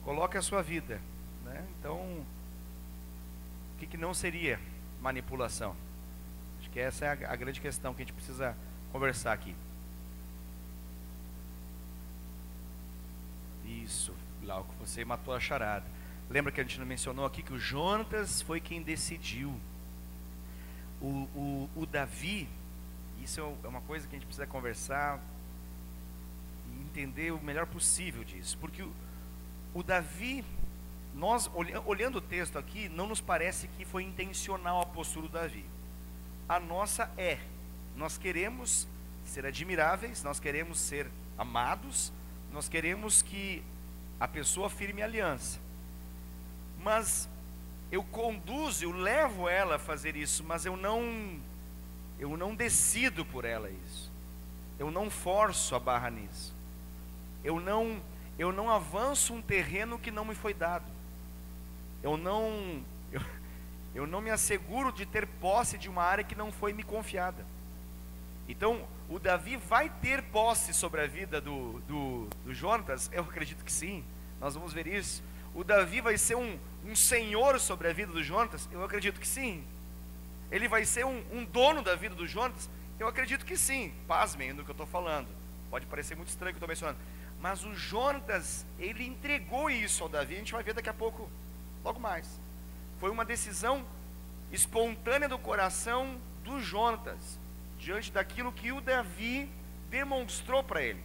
A: coloque a sua vida, né? Então, o que não seria manipulação? Acho que essa é a grande questão que a gente precisa conversar aqui. Isso, Glauco, você matou a charada. Lembra que a gente não mencionou aqui que o Jonatas foi quem decidiu. O Davi, isso é uma coisa que a gente precisa conversar e entender o melhor possível disso, porque o Davi, nós olhando o texto aqui, não nos parece que foi intencional a postura do Davi. A nossa nós queremos ser admiráveis, nós queremos ser amados, nós queremos que a pessoa firme aliança. Mas eu conduzo, eu levo ela a fazer isso, mas eu não decido por ela isso. Eu não forço a barra nisso. Eu não avanço um terreno que não me foi dado. Eu não me asseguro de ter posse de uma área que não foi me confiada. Então, o Davi vai ter posse sobre a vida do Jonatas? Eu acredito que sim, nós vamos ver isso. O Davi vai ser um senhor sobre a vida do Jonatas? Eu acredito que sim. Ele vai ser um dono da vida do Jonatas? Eu acredito que sim. Pasmem no que eu estou falando, pode parecer muito estranho o que eu estou mencionando, mas o Jonatas, ele entregou isso ao Davi. A gente vai ver daqui a pouco, logo mais. Foi uma decisão espontânea do coração do Jonatas, diante daquilo que o Davi demonstrou para ele.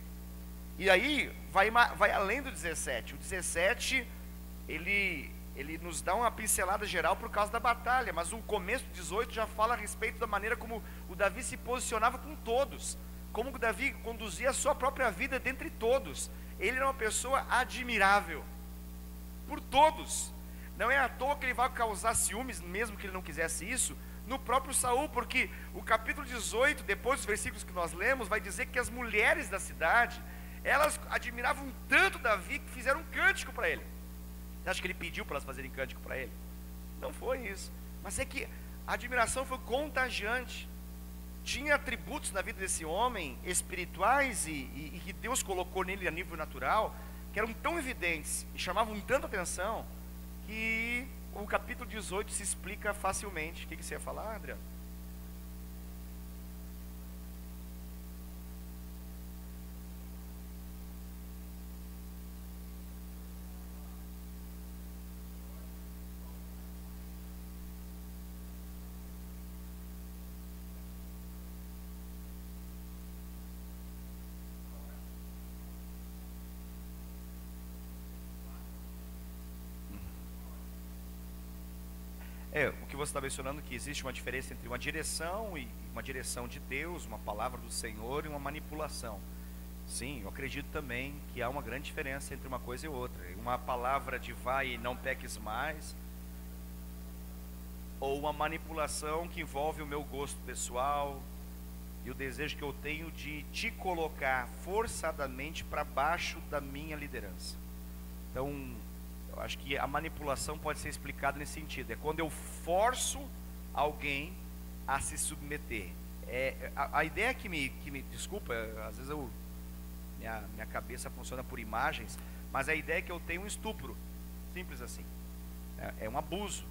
A: E aí, vai além do 17. O 17, ele nos dá uma pincelada geral por causa da batalha, mas o começo do 18 já fala a respeito da maneira como o Davi se posicionava com todos, como o Davi conduzia a sua própria vida dentre todos. Ele era uma pessoa admirável por todos. Não é à toa que ele vai causar ciúmes, mesmo que ele não quisesse isso, no próprio Saul, porque o capítulo 18, depois dos versículos que nós lemos, vai dizer que as mulheres da cidade, elas admiravam tanto Davi que fizeram um cântico para ele. Você acha que ele pediu para elas fazerem cântico para ele? Não foi isso. Mas é que a admiração foi contagiante. Tinha atributos na vida desse homem, espirituais, e que Deus colocou nele a nível natural, que eram tão evidentes e chamavam tanta atenção, que o capítulo 18 se explica facilmente. O que você ia falar, Adriano? O que você está mencionando, que existe uma diferença entre uma direção e uma direção de Deus, uma palavra do Senhor, e uma manipulação. Sim, eu acredito também que há uma grande diferença entre uma coisa e outra. Uma palavra de vai e não peques mais, ou uma manipulação que envolve o meu gosto pessoal e o desejo que eu tenho de te colocar forçadamente para baixo da minha liderança. Então, eu acho que a manipulação pode ser explicada nesse sentido. É quando eu forço alguém a se submeter. A ideia que me desculpa, às vezes minha cabeça funciona por imagens, mas a ideia é que eu tenho um estupro, simples assim. É um abuso.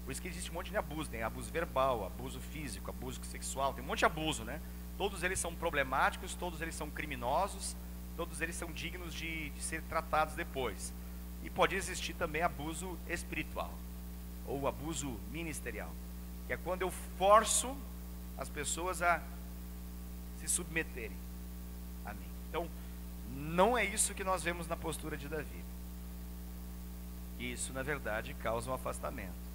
A: Por isso que existe um monte de abuso. Tem abuso verbal, abuso físico, abuso sexual, tem um monte de abuso, né? Todos eles são problemáticos, todos eles são criminosos, todos eles são dignos de ser tratados depois. E pode existir também abuso espiritual, ou abuso ministerial, que é quando eu forço as pessoas a se submeterem a mim. Então, não é isso que nós vemos na postura de Davi. Isso, na verdade, causa um afastamento.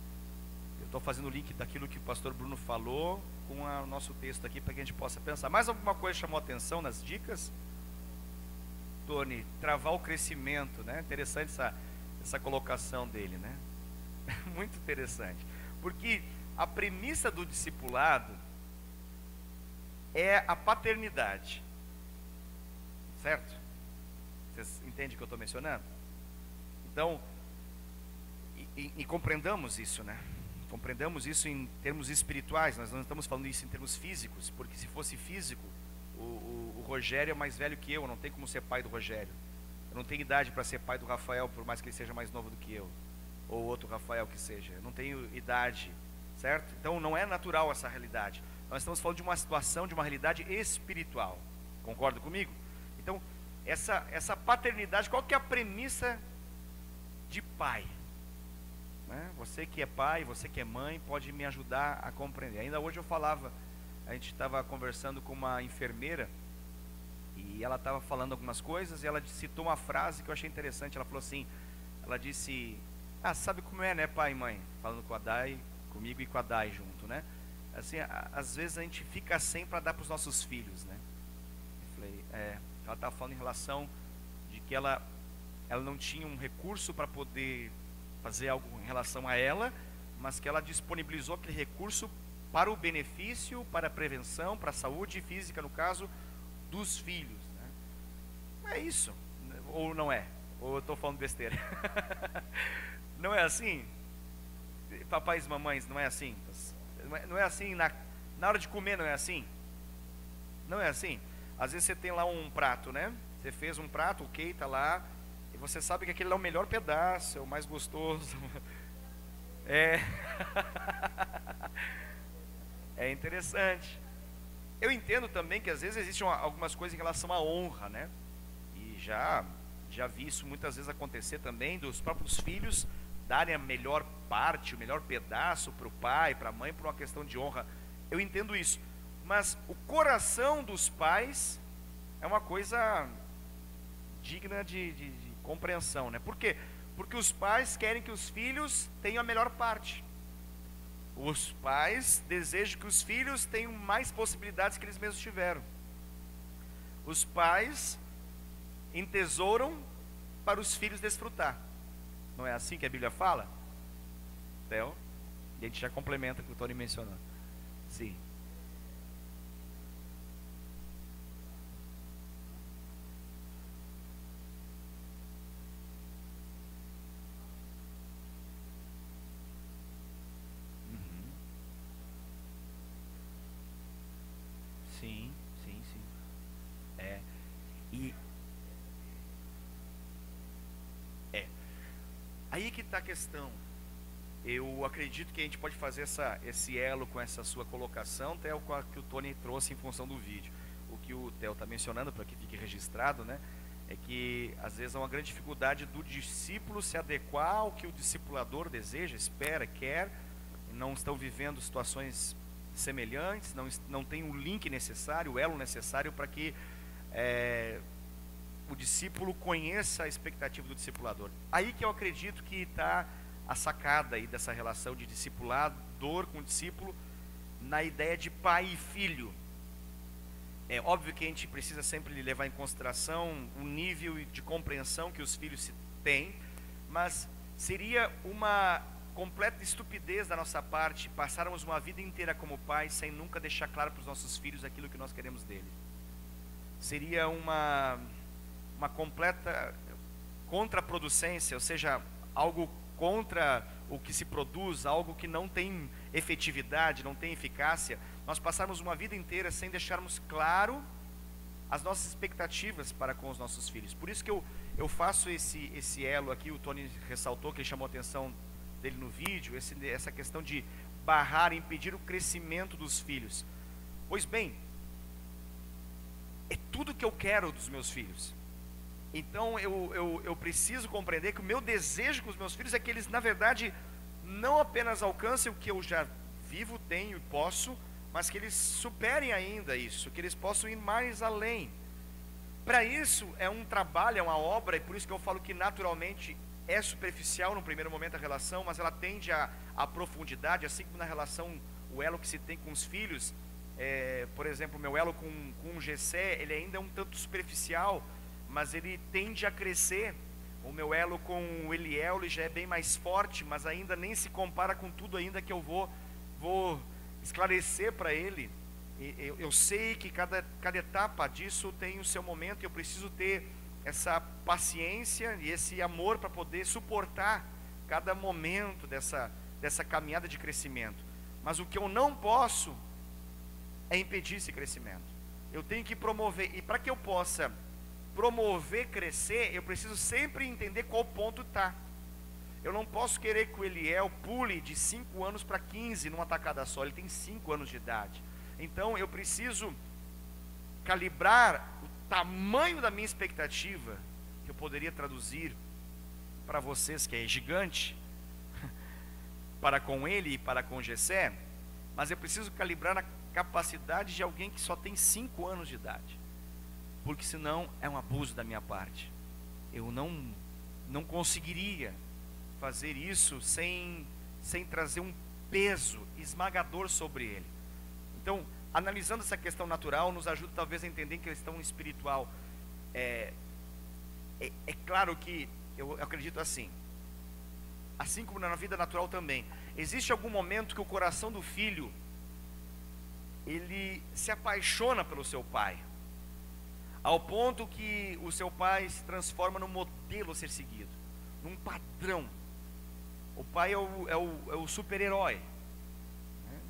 A: Eu estou fazendo o link daquilo que o pastor Bruno falou com o nosso texto aqui, para que a gente possa pensar. Mais alguma coisa chamou a atenção nas dicas? Tony, travar o crescimento, né? Interessante essa colocação dele, né? Muito interessante, porque a premissa do discipulado é a paternidade, certo? Vocês entendem o que eu estou mencionando? Então, e compreendamos isso, né? Compreendamos isso em termos espirituais. Nós não estamos falando isso em termos físicos, porque se fosse físico, o Rogério é mais velho que eu não tenho como ser pai do Rogério. Eu não tenho idade para ser pai do Rafael, por mais que ele seja mais novo do que eu, ou outro Rafael que seja. Eu não tenho idade, certo? Então não é natural essa realidade. Nós estamos falando de uma situação, de uma realidade espiritual. Concorda comigo? Então, essa paternidade, qual que é a premissa de pai? Né? Você que é pai, você que é mãe, pode me ajudar a compreender. Ainda hoje eu falava, a gente estava conversando com uma enfermeira, e ela estava falando algumas coisas, e ela citou uma frase que eu achei interessante. Ela falou assim, ela disse, sabe como é, né, pai e mãe? Falando com a Dai, comigo e com a Dai junto, né? Assim, às vezes a gente fica sem para dar para os nossos filhos, né? Eu falei, ela estava falando em relação de que ela não tinha um recurso para poder fazer algo em relação a ela, mas que ela disponibilizou aquele recurso para o benefício, para a prevenção, para a saúde física, no caso, dos filhos, né? É isso, ou não é? Ou eu estou falando besteira? Não é assim? Papais e mamães, não é assim? Não é assim na hora de comer, não é assim? Não é assim? Às vezes você tem lá um prato, né? Você fez um prato, ok, tá lá, e você sabe que aquele é o melhor pedaço, é o mais gostoso. É interessante. Eu entendo também que às vezes existem algumas coisas em relação à honra, né? E já vi isso muitas vezes acontecer também, dos próprios filhos darem a melhor parte, o melhor pedaço para o pai, para a mãe, por uma questão de honra. Eu entendo isso. Mas o coração dos pais é uma coisa digna de compreensão, né? Por quê? Porque os pais querem que os filhos tenham a melhor parte. Os pais desejam que os filhos tenham mais possibilidades que eles mesmos tiveram. Os pais entesouram para os filhos desfrutar. Não é assim que a Bíblia fala? Theo? E a gente já complementa o que o Tony mencionou. Sim. Aí que está a questão. Eu acredito que a gente pode fazer esse elo com essa sua colocação, até o que o Tony trouxe em função do vídeo. O que o Theo está mencionando, para que fique registrado, né? É que às vezes há uma grande dificuldade do discípulo se adequar ao que o discipulador deseja, espera, quer, e não estão vivendo situações semelhantes, não tem o link necessário, o elo necessário para que o discípulo conheça a expectativa do discipulador. Aí que eu acredito que está a sacada aí dessa relação de discipulador com discípulo, na ideia de pai e filho. É óbvio que a gente precisa sempre levar em consideração o nível de compreensão que os filhos têm, mas seria uma completa estupidez da nossa parte passarmos uma vida inteira como pais sem nunca deixar claro para os nossos filhos aquilo que nós queremos deles. Seria uma completa contraproducência, ou seja, algo contra o que se produz, algo que não tem efetividade, não tem eficácia, nós passarmos uma vida inteira sem deixarmos claro as nossas expectativas para com os nossos filhos. Por isso que eu faço esse elo aqui, o Tony ressaltou, que ele chamou a atenção dele no vídeo, essa questão de barrar, impedir o crescimento dos filhos. Pois bem, é tudo que eu quero dos meus filhos. Então eu preciso compreender que o meu desejo com os meus filhos é que eles, na verdade, não apenas alcancem o que eu já vivo, tenho e posso, mas que eles superem ainda isso, que eles possam ir mais além. Para isso é um trabalho, é uma obra, e por isso que eu falo que naturalmente é superficial no primeiro momento a relação, mas ela tende à profundidade, assim como na relação, o elo que se tem com os filhos. Por exemplo, o meu elo com o Gessé, ele ainda é um tanto superficial, mas ele tende a crescer. O meu elo com o Eliel, ele já é bem mais forte, mas ainda nem se compara com tudo ainda que eu vou esclarecer para ele. Eu sei que cada etapa disso tem o seu momento, e eu preciso ter essa paciência e esse amor para poder suportar cada momento dessa caminhada de crescimento. Mas o que eu não posso é impedir esse crescimento. Eu tenho que promover, e para que eu possa promover crescer, eu preciso sempre entender qual ponto está. Eu não posso querer que o Eliel pule de 5 anos para 15 numa tacada só. Ele tem 5 anos de idade. Então eu preciso calibrar o tamanho da minha expectativa, que eu poderia traduzir para vocês que é gigante, para com ele e para com Gessé, mas eu preciso calibrar a capacidade de alguém que só tem 5 anos de idade, porque senão é um abuso da minha parte. Eu não conseguiria fazer isso sem trazer um peso esmagador sobre ele. Então, analisando essa questão natural, nos ajuda talvez a entender que a questão espiritual é claro que eu acredito assim como na vida natural também, existe algum momento que o coração do filho, ele se apaixona pelo seu pai, ao ponto que o seu pai se transforma num modelo a ser seguido, num padrão. O pai é o super-herói.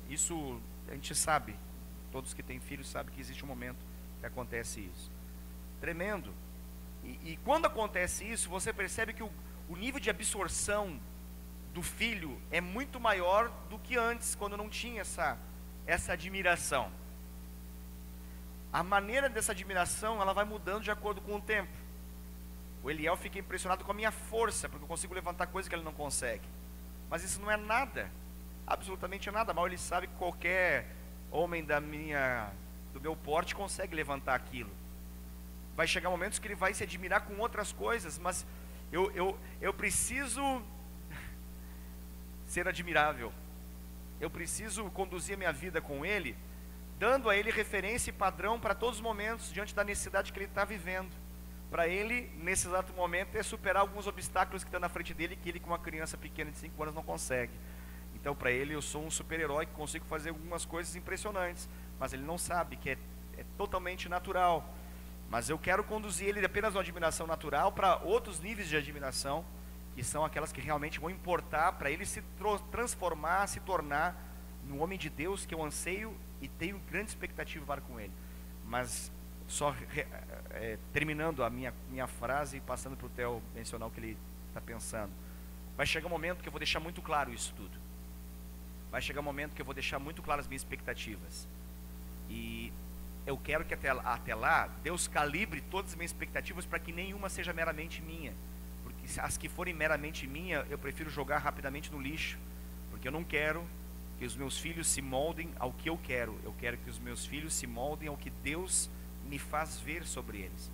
A: Isso a gente sabe, todos que têm filhos sabem que existe um momento que acontece isso. Tremendo. E quando acontece isso, você percebe que o nível de absorção do filho é muito maior do que antes, quando não tinha essa admiração. A maneira dessa admiração, ela vai mudando de acordo com o tempo. O Eliel fica impressionado com a minha força, porque eu consigo levantar coisas que ele não consegue. Mas isso não é nada, absolutamente nada. Mal ele sabe que qualquer homem do meu porte consegue levantar aquilo. Vai chegar momentos que ele vai se admirar com outras coisas, mas eu preciso ser admirável. Eu preciso conduzir a minha vida com ele, dando a ele referência e padrão para todos os momentos, diante da necessidade que ele está vivendo. Para ele, nesse exato momento, é superar alguns obstáculos que estão na frente dele, que ele, com uma criança pequena de 5 anos, não consegue. Então, para ele, eu sou um super-herói que consigo fazer algumas coisas impressionantes, mas ele não sabe que é totalmente natural. Mas eu quero conduzir ele apenas uma admiração natural para outros níveis de admiração, que são aquelas que realmente vão importar para ele se transformar, se tornar no homem de Deus que eu anseio e tenho grande expectativa para com ele. Mas só terminando a minha frase e passando para o Theo mencionar o que ele está pensando. Vai chegar um momento que eu vou deixar muito claro isso tudo. Vai chegar um momento que eu vou deixar muito claras as minhas expectativas. E eu quero que até lá, Deus calibre todas as minhas expectativas para que nenhuma seja meramente minha. Porque as que forem meramente minha, eu prefiro jogar rapidamente no lixo. Porque eu não quero que os meus filhos se moldem ao que eu quero. Eu quero que os meus filhos se moldem ao que Deus me faz ver sobre eles.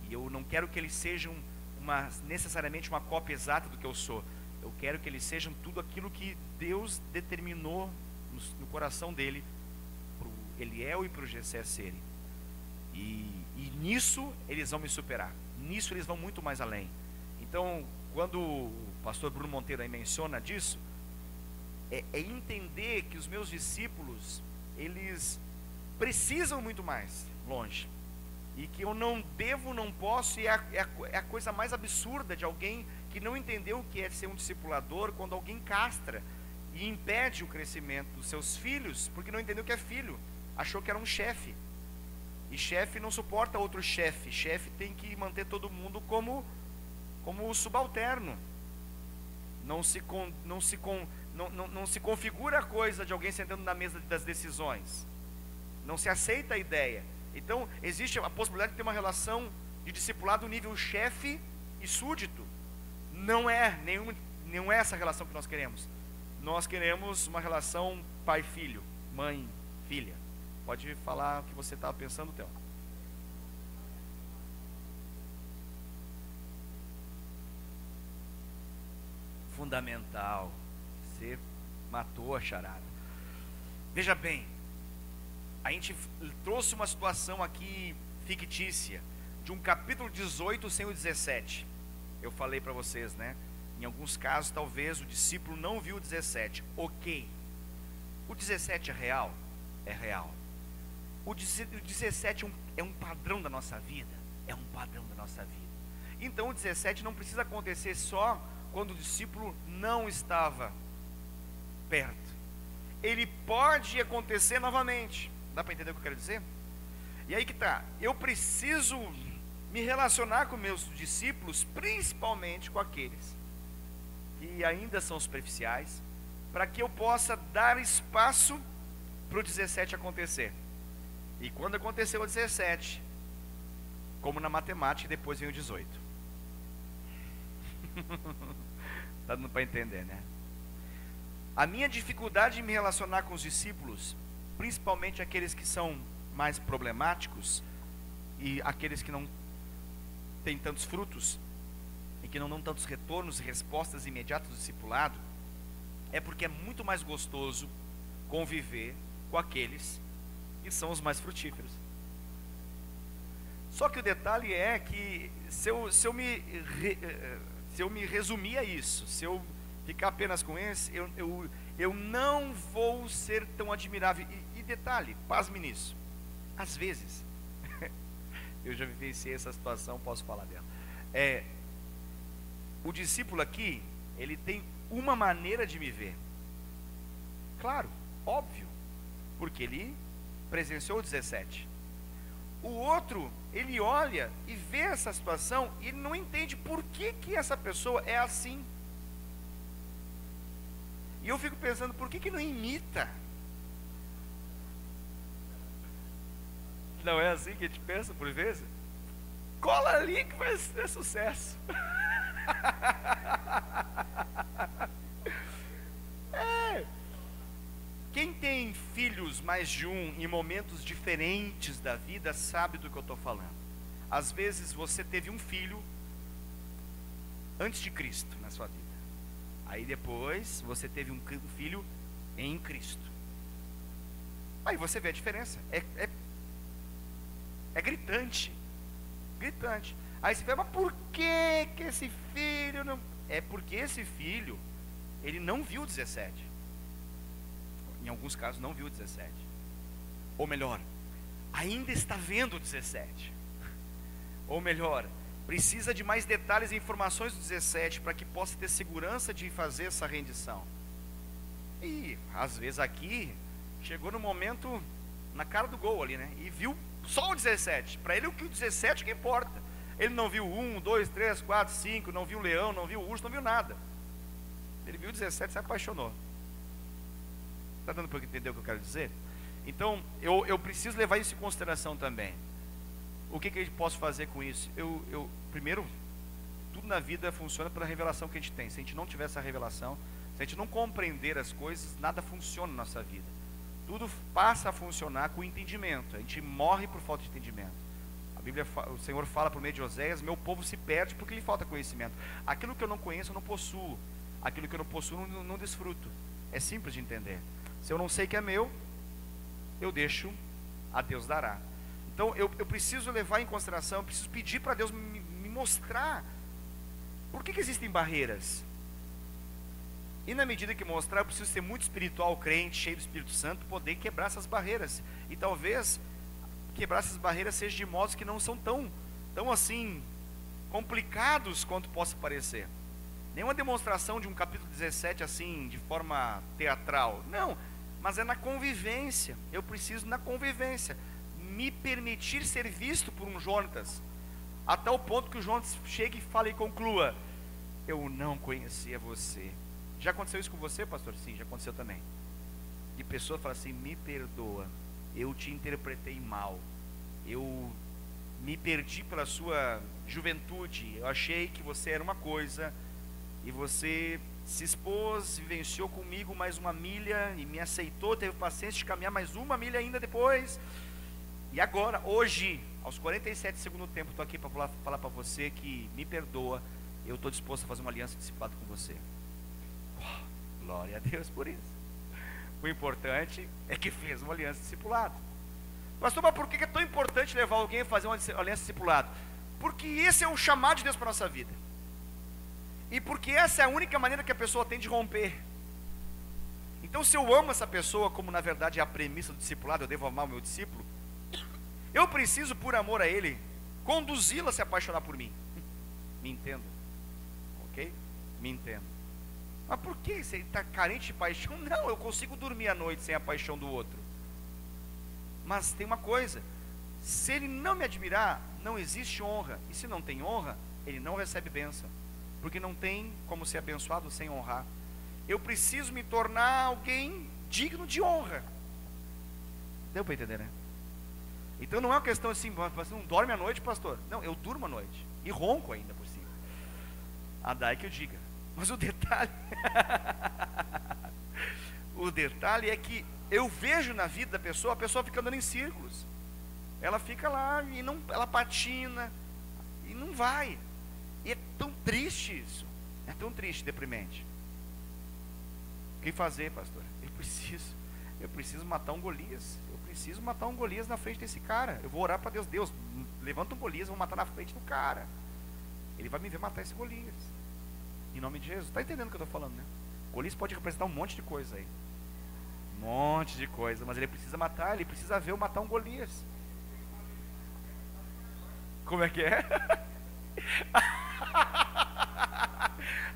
A: E eu não quero que eles sejam necessariamente uma cópia exata do que eu sou. Eu quero que eles sejam tudo aquilo que Deus determinou no coração dele, para o Eliel e para o Gessé serem. E nisso eles vão me superar. Nisso eles vão muito mais além. Então, quando o pastor Bruno Monteiro aí menciona disso, é entender que os meus discípulos, eles precisam muito mais longe. E que eu não devo, não posso, e é a coisa mais absurda de alguém que não entendeu o que é ser um discipulador, quando alguém castra e impede o crescimento dos seus filhos, porque não entendeu o que é filho, achou que era um chefe. E chefe não suporta outro chefe. Chefe tem que manter todo mundo como subalterno. Não se configura a coisa de alguém sentando na mesa das decisões. Não se aceita a ideia. Então, existe a possibilidade de ter uma relação de discipulado nível chefe e súdito. Não é essa relação que nós queremos. Nós queremos uma relação pai-filho, mãe-filha. Pode falar o que você estava pensando, Theo. Fundamental. Você matou a charada. Veja bem, a gente trouxe uma situação aqui fictícia, de um capítulo 18 sem o 17. Eu falei para vocês, né? Em alguns casos, talvez o discípulo não viu o 17. Ok. O 17 é real? É real. O 17 é um padrão da nossa vida. É um padrão da nossa vida. Então o 17 não precisa acontecer só quando o discípulo não estava perto. Ele pode acontecer novamente. Dá para entender o que eu quero dizer? E aí que tá. Eu preciso me relacionar com meus discípulos, principalmente com aqueles que ainda são superficiais, para que eu possa dar espaço para o 17 acontecer. E quando aconteceu o 17, como na matemática, depois vem o 18. Tá dando para entender, né? A minha dificuldade em me relacionar com os discípulos, principalmente aqueles que são mais problemáticos e aqueles que não têm tantos frutos e que não dão tantos retornos e respostas imediatas do discipulado, é porque é muito mais gostoso conviver com aqueles que são os mais frutíferos. Só que o detalhe é que se eu me resumir a isso, se eu ficar apenas com esse, eu não vou ser tão admirável. E detalhe, pasme nisso, às vezes eu já vivenciei essa situação, posso falar dela. O discípulo aqui, ele tem uma maneira de me ver. Claro, óbvio, porque ele presenciou o 17. O outro, ele olha e vê essa situação e não entende por que essa pessoa é assim. E eu fico pensando, por que não imita? Não é assim que a gente pensa por vezes? Cola ali que vai ser sucesso. Quem tem filhos, mais de um, em momentos diferentes da vida, sabe do que eu estou falando. Às vezes você teve um filho antes de Cristo na sua vida. Aí depois você teve um filho em Cristo. Aí você vê a diferença. É gritante. Gritante. Aí você fala, mas por que esse filho não... É porque esse filho, ele não viu 17. Em alguns casos não viu 17. Ou melhor, ainda está vendo 17. Ou melhor, precisa de mais detalhes e informações do 17 para que possa ter segurança de fazer essa rendição. E às vezes aqui chegou no momento na cara do gol ali, né? E viu só o 17. Para ele o 17 que importa. Ele não viu 1, 2, 3, 4, 5, não viu o leão, não viu o urso, não viu nada. Ele viu 17 e se apaixonou. Está dando para entender o que eu quero dizer? Então, eu preciso levar isso em consideração também. O que eu posso fazer com isso? Primeiro, tudo na vida funciona pela revelação que a gente tem. Se a gente não tiver essa revelação, se a gente não compreender as coisas, nada funciona na nossa vida. Tudo passa a funcionar com entendimento. A gente morre por falta de entendimento. A Bíblia, o Senhor fala por meio de Oséias: meu povo se perde porque lhe falta conhecimento. Aquilo que eu não conheço, eu não possuo. Aquilo que eu não possuo, eu não desfruto. É simples de entender. Se eu não sei que é meu, eu deixo, a Deus dará. Então eu preciso levar em consideração, eu preciso pedir para Deus me mostrar por que existem barreiras. E na medida que mostrar, eu preciso ser muito espiritual, crente, cheio do Espírito Santo, poder quebrar essas barreiras. E talvez quebrar essas barreiras seja de modos que não são tão assim complicados quanto possa parecer. Nenhuma demonstração de um capítulo 17 assim, de forma teatral. Não, mas é na convivência. Eu preciso na convivência me permitir ser visto por um Jonatas, até o ponto que o Jonatas chegue e fale e conclua: eu não conhecia você. Já aconteceu isso com você, pastor? Sim, já aconteceu também. De pessoa fala assim: me perdoa, eu te interpretei mal, eu me perdi pela sua juventude, eu achei que você era uma coisa, e você se expôs, vivenciou comigo mais uma milha, e me aceitou, teve paciência de caminhar mais uma milha ainda depois, e agora, hoje, aos 47 do segundo tempo, estou aqui para falar para você que me perdoa, eu estou disposto a fazer uma aliança discipulada com você. Glória a Deus por isso. O importante é que fez uma aliança discipulada. Pastor, mas por que é tão importante levar alguém a fazer uma aliança discipulada? Porque esse é o chamado de Deus para a nossa vida. E porque essa é a única maneira que a pessoa tem de romper. Então, se eu amo essa pessoa, como na verdade é a premissa do discipulado, eu devo amar o meu discípulo, eu preciso, por amor a ele, conduzi-la a se apaixonar por mim. Me entenda? Ok? Me entenda. Mas por que você está carente de paixão? Não, eu consigo dormir à noite sem a paixão do outro. Mas tem uma coisa: se ele não me admirar, não existe honra. E se não tem honra, ele não recebe bênção. Porque não tem como ser abençoado sem honrar. Eu preciso me tornar alguém digno de honra. Deu para entender, né? Então não é uma questão assim: você não dorme à noite, pastor? Não, eu durmo à noite. E ronco ainda por cima. A daí que eu diga. Mas o detalhe o detalhe é que eu vejo na vida da pessoa, a pessoa fica andando em círculos. Ela fica lá e não, ela patina e não vai. E é tão triste isso. É tão triste, deprimente. O que fazer, pastor? Eu preciso matar um Golias. Eu preciso matar um Golias na frente desse cara. Eu vou orar para Deus: Deus, levanta um Golias, vou matar na frente do cara. Ele vai me ver matar esse Golias. Em nome de Jesus. Está entendendo o que eu estou falando, né? Golias pode representar um monte de coisa aí. Um monte de coisa. Mas ele precisa matar, ele precisa ver eu matar um Golias. Como é que é?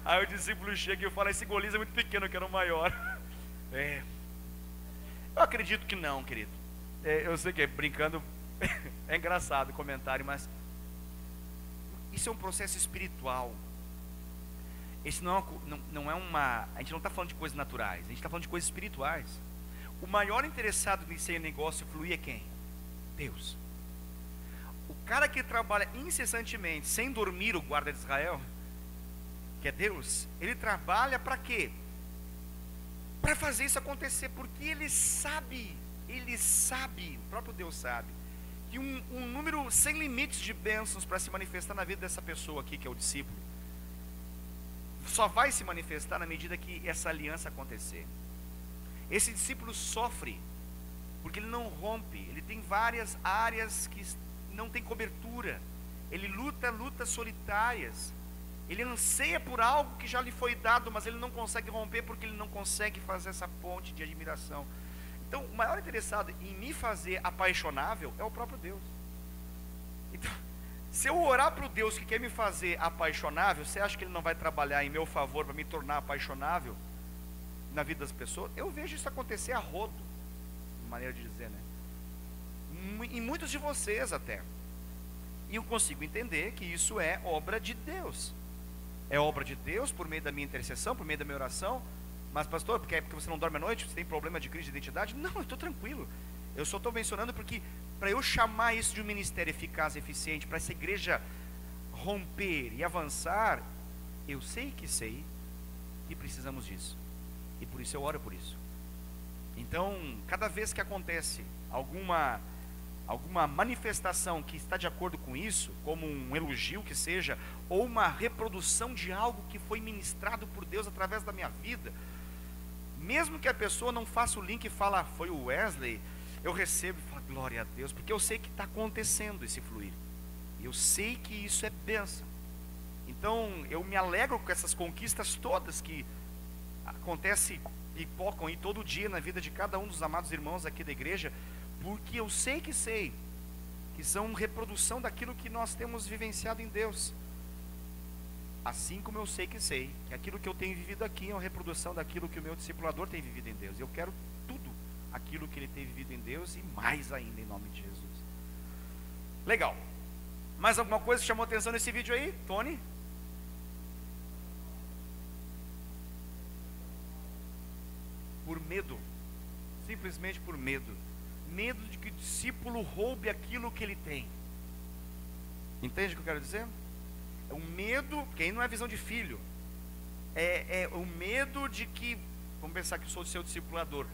A: Aí o discípulo chega e eu falo: esse Golias é muito pequeno, eu quero um maior. Eu acredito que não, querido. Eu sei que é brincando. É engraçado o comentário, mas isso é um processo espiritual. Esse não é uma. A gente não está falando de coisas naturais, a gente está falando de coisas espirituais. O maior interessado em ser negócio fluir é quem? Deus. O cara que trabalha incessantemente, sem dormir, o guarda de Israel, que é Deus, ele trabalha para quê? Para fazer isso acontecer, porque ele sabe, o próprio Deus sabe, que um número sem limites de bênçãos para se manifestar na vida dessa pessoa aqui, que é o discípulo, só vai se manifestar na medida que essa aliança acontecer. Esse discípulo sofre porque ele não rompe, ele tem várias áreas que não tem cobertura, ele lutas solitárias, ele anseia por algo que já lhe foi dado, mas ele não consegue romper porque ele não consegue fazer essa ponte de admiração. Então, o maior interessado em me fazer apaixonável é o próprio Deus. Então, se eu orar para o Deus que quer me fazer apaixonável, você acha que Ele não vai trabalhar em meu favor para me tornar apaixonável na vida das pessoas? Eu vejo isso acontecer a rodo, maneira de dizer, né? Em muitos de vocês até. E eu consigo entender que isso é obra de Deus. É obra de Deus por meio da minha intercessão, por meio da minha oração. Mas pastor, porque você não dorme à noite, você tem problema de crise de identidade? Não, eu estou tranquilo. Eu só estou mencionando porque para eu chamar isso de um ministério eficaz e eficiente, para essa igreja romper e avançar, eu sei que precisamos disso. E por isso eu oro por isso. Então, cada vez que acontece alguma manifestação que está de acordo com isso, como um elogio que seja, ou uma reprodução de algo que foi ministrado por Deus através da minha vida, mesmo que a pessoa não faça o link e fala, foi o Wesley, eu recebo e falo, glória a Deus, porque eu sei que está acontecendo esse fluir, eu sei que isso é bênção. Então eu me alegro com essas conquistas todas que acontecem e pipocam aí todo dia na vida de cada um dos amados irmãos aqui da igreja, porque eu sei que são reprodução daquilo que nós temos vivenciado em Deus. Assim como eu sei que aquilo que eu tenho vivido aqui é uma reprodução daquilo que o meu discipulador tem vivido em Deus. Eu quero tudo aquilo que ele tem vivido em Deus e mais ainda em nome de Jesus. Legal. Mais alguma coisa que chamou atenção nesse vídeo aí, Tony? Por medo. Simplesmente por medo. Medo de que o discípulo roube aquilo que ele tem. Entende o que eu quero dizer? É um medo, porque aí não é visão de filho. É o medo de que, vamos pensar que eu sou o seu discipulador,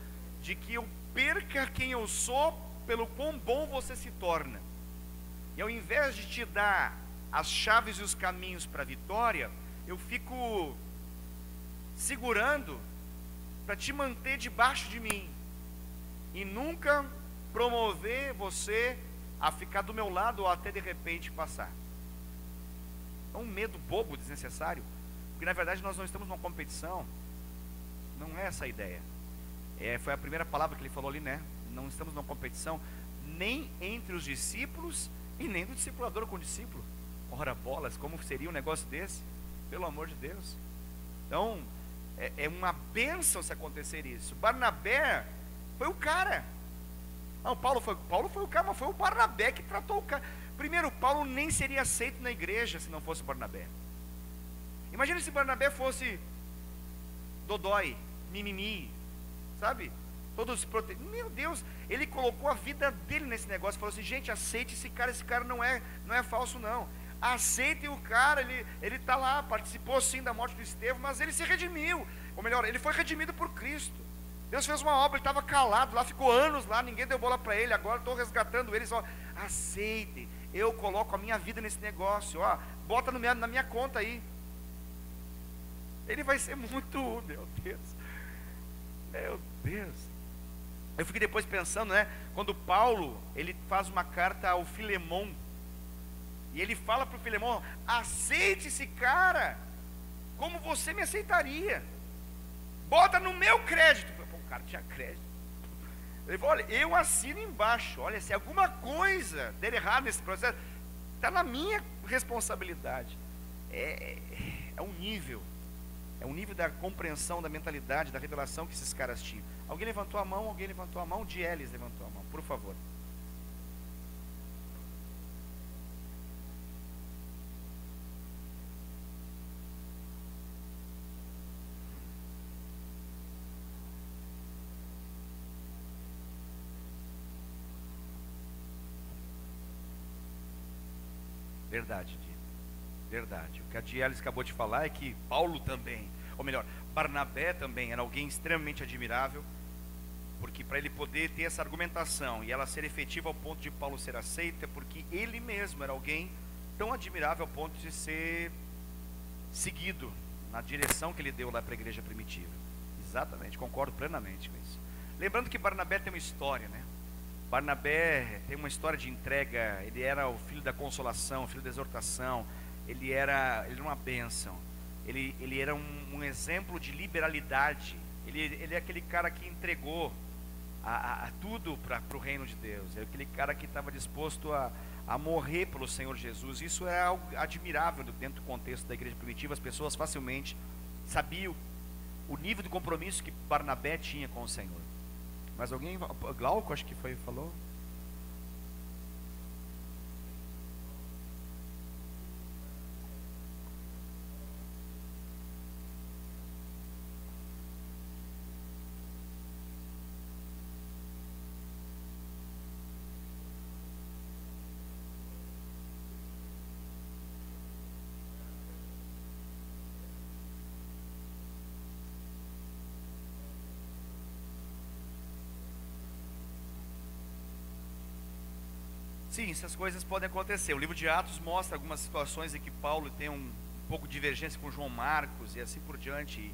A: de que eu perca quem eu sou pelo quão bom você se torna. E ao invés de te dar as chaves e os caminhos para a vitória, eu fico segurando para te manter debaixo de mim. E nunca promover você a ficar do meu lado ou até de repente passar. É um medo bobo, desnecessário, porque na verdade nós não estamos numa competição. Não é essa a ideia. Foi a primeira palavra que ele falou ali, né? Não estamos numa competição nem entre os discípulos e nem do discipulador com o discípulo. Ora bolas, como seria um negócio desse? Pelo amor de Deus. Então é uma bênção se acontecer isso. Barnabé foi o cara. Não, Paulo foi o cara, mas foi o Barnabé que tratou o cara. Primeiro, Paulo nem seria aceito na igreja se não fosse Barnabé. Imagina se Barnabé fosse dodói, mimimi, sabe? Todos meu Deus, ele colocou a vida dele nesse negócio, falou assim, gente, aceite esse cara não é falso não. Aceitem o cara, ele está lá, participou sim da morte do Estevão, mas ele se redimiu. Ou melhor, ele foi redimido por Cristo. Deus fez uma obra, ele estava calado lá, ficou anos lá, ninguém deu bola para ele, agora estou resgatando eles, ó, aceitem, eu coloco a minha vida nesse negócio, ó, bota na minha conta aí. Ele vai ser muito, meu Deus. Eu fiquei depois pensando, né, quando Paulo, ele faz uma carta ao Filemon, e ele fala para o Filemon, aceite esse cara, como você me aceitaria, bota no meu crédito. O cara tinha crédito. Ele falou, olha, eu assino embaixo, olha, se alguma coisa der errado nesse processo, está na minha responsabilidade. É um nível da compreensão, da mentalidade, da revelação que esses caras tinham. Alguém levantou a mão, Dielis levantou a mão, por favor. Verdade. O que a Dielis acabou de falar é que Paulo também, ou melhor, Barnabé também era alguém extremamente admirável, porque para ele poder ter essa argumentação e ela ser efetiva ao ponto de Paulo ser aceita, porque ele mesmo era alguém tão admirável ao ponto de ser seguido na direção que ele deu lá para a igreja primitiva. Exatamente, concordo plenamente com isso. Lembrando que Barnabé tem uma história, né? Barnabé tem uma história de entrega. Ele era o filho da consolação, filho da exortação. Ele era uma bênção. Ele era um exemplo de liberalidade. Ele é aquele cara que entregou a tudo para o reino de Deus. É aquele cara que estava disposto a morrer pelo Senhor Jesus. Isso é algo admirável dentro do contexto da igreja primitiva. As pessoas facilmente sabiam o nível de compromisso que Barnabé tinha com o Senhor. Mas alguém, Glauco acho que falou. Sim, essas coisas podem acontecer. O livro de Atos mostra algumas situações em que Paulo tem um pouco de divergência com João Marcos e assim por diante.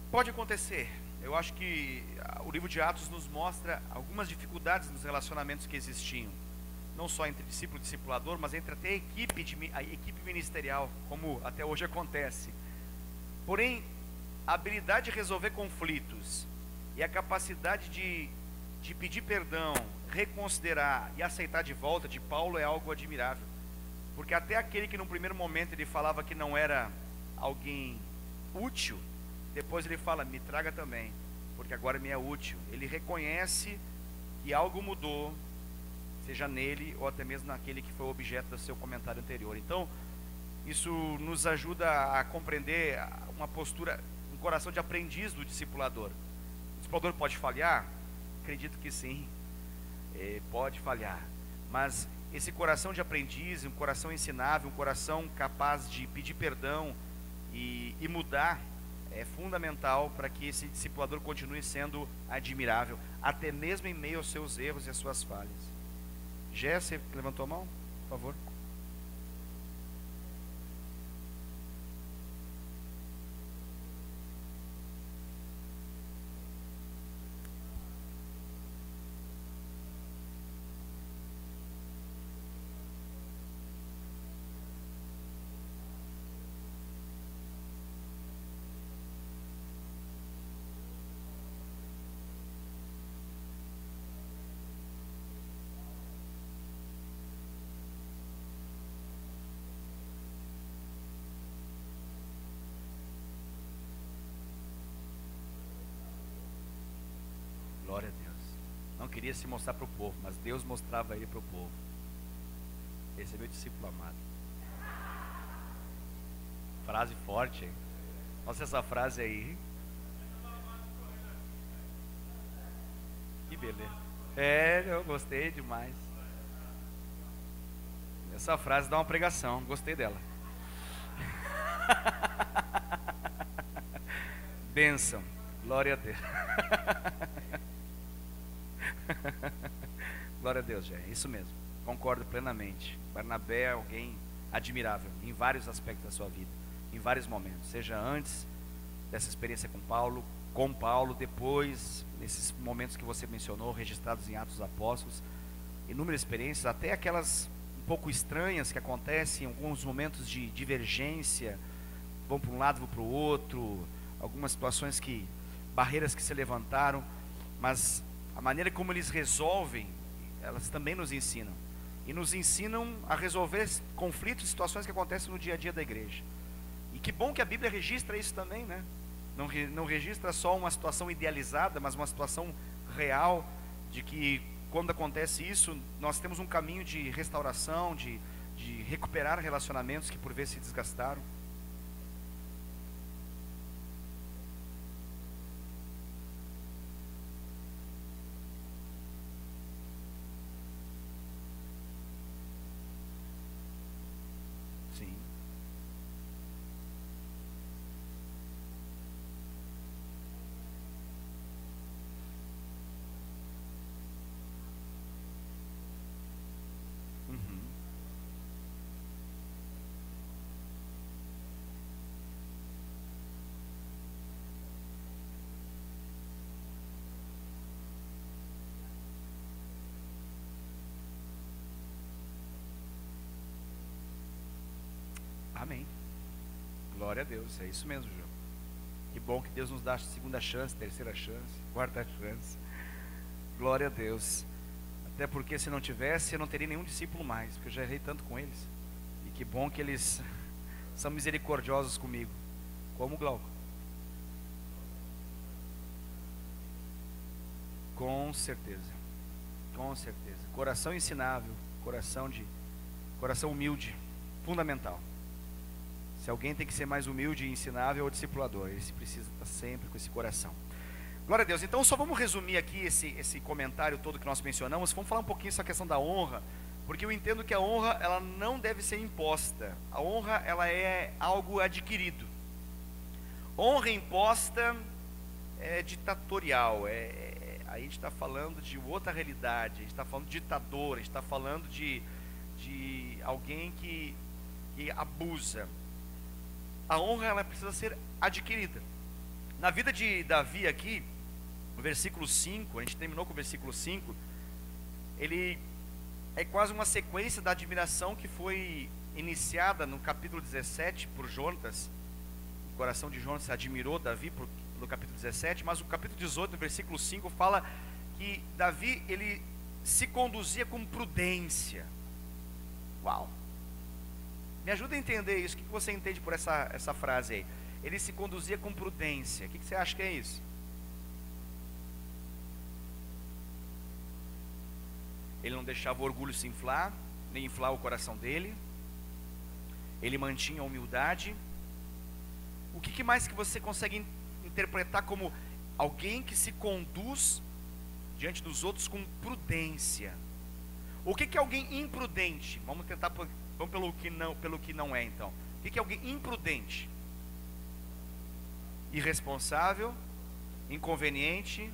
A: Pode acontecer. Eu acho que o livro de Atos nos mostra algumas dificuldades nos relacionamentos que existiam, não só entre discípulo e discipulador, mas entre até a equipe ministerial, como até hoje acontece. Porém, a habilidade de resolver conflitos e a capacidade de pedir perdão, reconsiderar e aceitar de volta de Paulo é algo admirável. Porque até aquele que no primeiro momento ele falava que não era alguém útil, depois ele fala, me traga também, porque agora me é útil. Ele reconhece que algo mudou, seja nele ou até mesmo naquele que foi o objeto do seu comentário anterior. Então, isso nos ajuda a compreender uma postura, um coração de aprendiz do discipulador. O discipulador pode falhar? Acredito que sim, pode falhar, mas esse coração de aprendiz, um coração ensinável, um coração capaz de pedir perdão e mudar, é fundamental para que esse discipulador continue sendo admirável, até mesmo em meio aos seus erros e às suas falhas. Gé, você levantou a mão? Por favor. Glória a Deus. Não queria se mostrar para o povo, mas Deus mostrava ele para o povo. Esse é meu discípulo amado. Frase forte, hein? Nossa, essa frase aí. Que beleza. Eu gostei demais. Essa frase dá uma pregação, gostei dela. Bênção. Glória a Deus. Glória a Deus, já é isso mesmo, concordo plenamente. Barnabé é alguém admirável em vários aspectos da sua vida, em vários momentos, seja antes dessa experiência com Paulo, depois, nesses momentos que você mencionou, registrados em Atos dos Apóstolos, inúmeras experiências, até aquelas um pouco estranhas que acontecem em alguns momentos de divergência, vão para um lado, vão para o outro, algumas situações barreiras que se levantaram, mas a maneira como eles resolvem, elas também nos ensinam. E nos ensinam a resolver conflitos, situações que acontecem no dia a dia da igreja. E que bom que a Bíblia registra isso também, né? Não registra só uma situação idealizada, mas uma situação real, de que quando acontece isso, nós temos um caminho de restauração, de recuperar relacionamentos que por vezes se desgastaram. Sim. Uhum. Amém. Glória a Deus, é isso mesmo, João. Que bom que Deus nos dá a segunda chance, terceira chance, quarta chance. Glória a Deus. Até porque se não tivesse, eu não teria nenhum discípulo mais, porque eu já errei tanto com eles. E que bom que eles são misericordiosos comigo, como o Glauco. Com certeza, com certeza. Coração ensinável, coração humilde, fundamental. Se alguém tem que ser mais humilde e ensinável, é o discipulador. Esse precisa estar sempre com esse coração. Glória a Deus. Então só vamos resumir aqui esse comentário todo que nós mencionamos. Vamos falar um pouquinho sobre a questão da honra, porque eu entendo que a honra, ela não deve ser imposta. A honra, ela é algo adquirido. Honra imposta é ditatorial, aí a gente está falando de outra realidade, a gente está falando de ditador, a gente está falando de alguém que abusa. A honra, ela precisa ser adquirida. Na vida de Davi aqui, no versículo 5, a gente terminou com o versículo 5, ele é quase uma sequência da admiração que foi iniciada no capítulo 17 por Jonatas. O coração de Jonatas admirou Davi no capítulo 17, mas o capítulo 18, no versículo 5, fala que Davi, ele se conduzia com prudência. Uau! Me ajuda a entender isso. O que você entende por essa frase aí? Ele se conduzia com prudência. O que você acha que é isso? Ele não deixava o orgulho se inflar, nem inflar o coração dele. Ele mantinha a humildade. O que mais que você consegue interpretar como alguém que se conduz diante dos outros com prudência? O que é alguém imprudente? Vamos pelo que não é, então. O que é alguém imprudente? Irresponsável, inconveniente,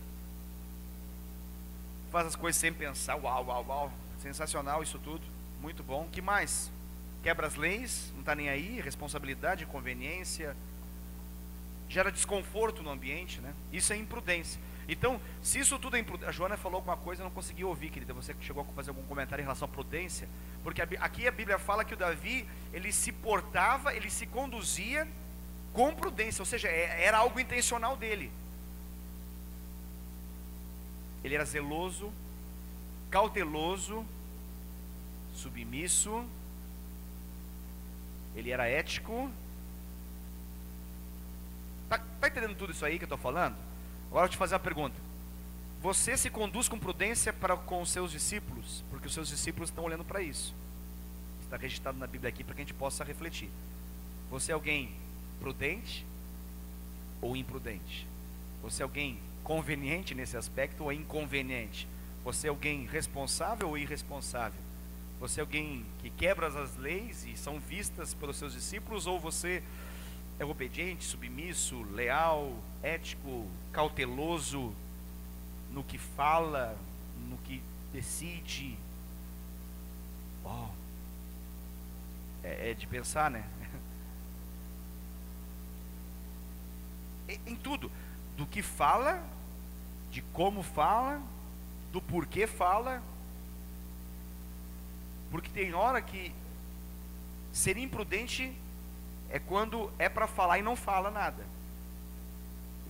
A: faz as coisas sem pensar. Uau, sensacional isso tudo, muito bom. Que mais? Quebra as leis, não está nem aí, responsabilidade, inconveniência, gera desconforto no ambiente, né? Isso é imprudência. Então, se isso tudo é imprudência, a Joana falou alguma coisa, eu não consegui ouvir, querida, você que chegou a fazer algum comentário em relação à prudência, porque aqui a Bíblia fala que o Davi, ele se portava, ele se conduzia com prudência, ou seja, era algo intencional dele. Ele era zeloso, cauteloso, submisso, ele era ético. Tá entendendo tudo isso aí que eu estou falando? Agora eu vou te fazer uma pergunta. Você se conduz com prudência com os seus discípulos? Porque os seus discípulos estão olhando para isso. Está registrado na Bíblia aqui para que a gente possa refletir. Você é alguém prudente ou imprudente? Você é alguém conveniente nesse aspecto ou inconveniente? Você é alguém responsável ou irresponsável? Você é alguém que quebra as leis e são vistas pelos seus discípulos, ou você é obediente, submisso, leal, ético, cauteloso no que fala, no que decide? É de pensar, né? Em tudo, do que fala, de como fala, do porquê fala. Porque tem hora que ser imprudente é quando é para falar e não fala nada.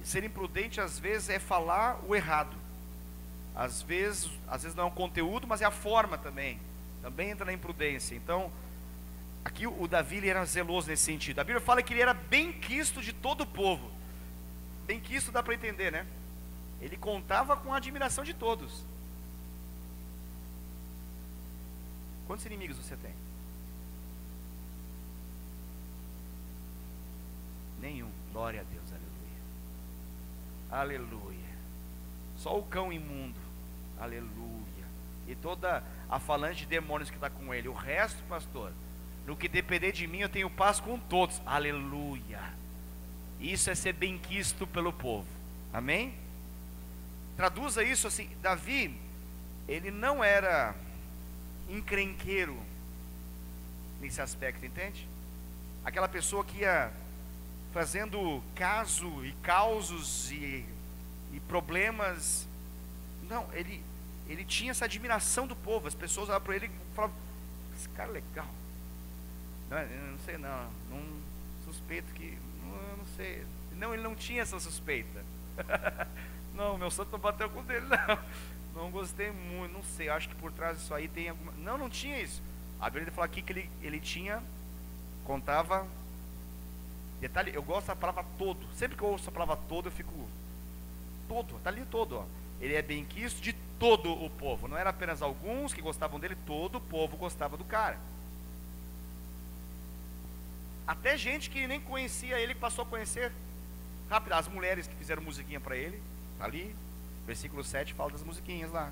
A: Ser imprudente às vezes é falar o errado. Às vezes não é o conteúdo, mas é a forma também. Também entra na imprudência. Então, aqui o Davi, ele era zeloso nesse sentido. A Bíblia fala que ele era bem-quisto de todo o povo. Bem-quisto dá para entender, né? Ele contava com a admiração de todos. Quantos inimigos você tem? Nenhum. Glória a Deus, aleluia. Aleluia. Só o cão imundo. Aleluia. E toda a falange de demônios que está com ele. O resto, pastor, no que depender de mim, eu tenho paz com todos. Aleluia. Isso é ser bem-quisto pelo povo. Amém? Traduza isso assim. Davi, ele não era encrenqueiro nesse aspecto, entende? Aquela pessoa que ia fazendo caso e causos e problemas. Não, ele tinha essa admiração do povo. As pessoas olhavam para ele e falavam: esse cara é legal. Não sei, não suspeito que, não sei. Não, ele não tinha essa suspeita. Não, meu santo não bateu com o dele, não gostei muito, não sei, acho que por trás disso aí tem alguma... Não tinha isso. A Bíblia fala aqui que ele tinha, contava, detalhe, eu gosto da palavra todo. Sempre que eu ouço a palavra todo, eu fico, todo, está ali todo, ó. Ele é bem-quisto de todo o povo. Não era apenas alguns que gostavam dele, todo o povo gostava do cara. Até gente que nem conhecia ele, passou a conhecer rápido. As mulheres que fizeram musiquinha para ele, tá ali, versículo 7 fala das musiquinhas lá.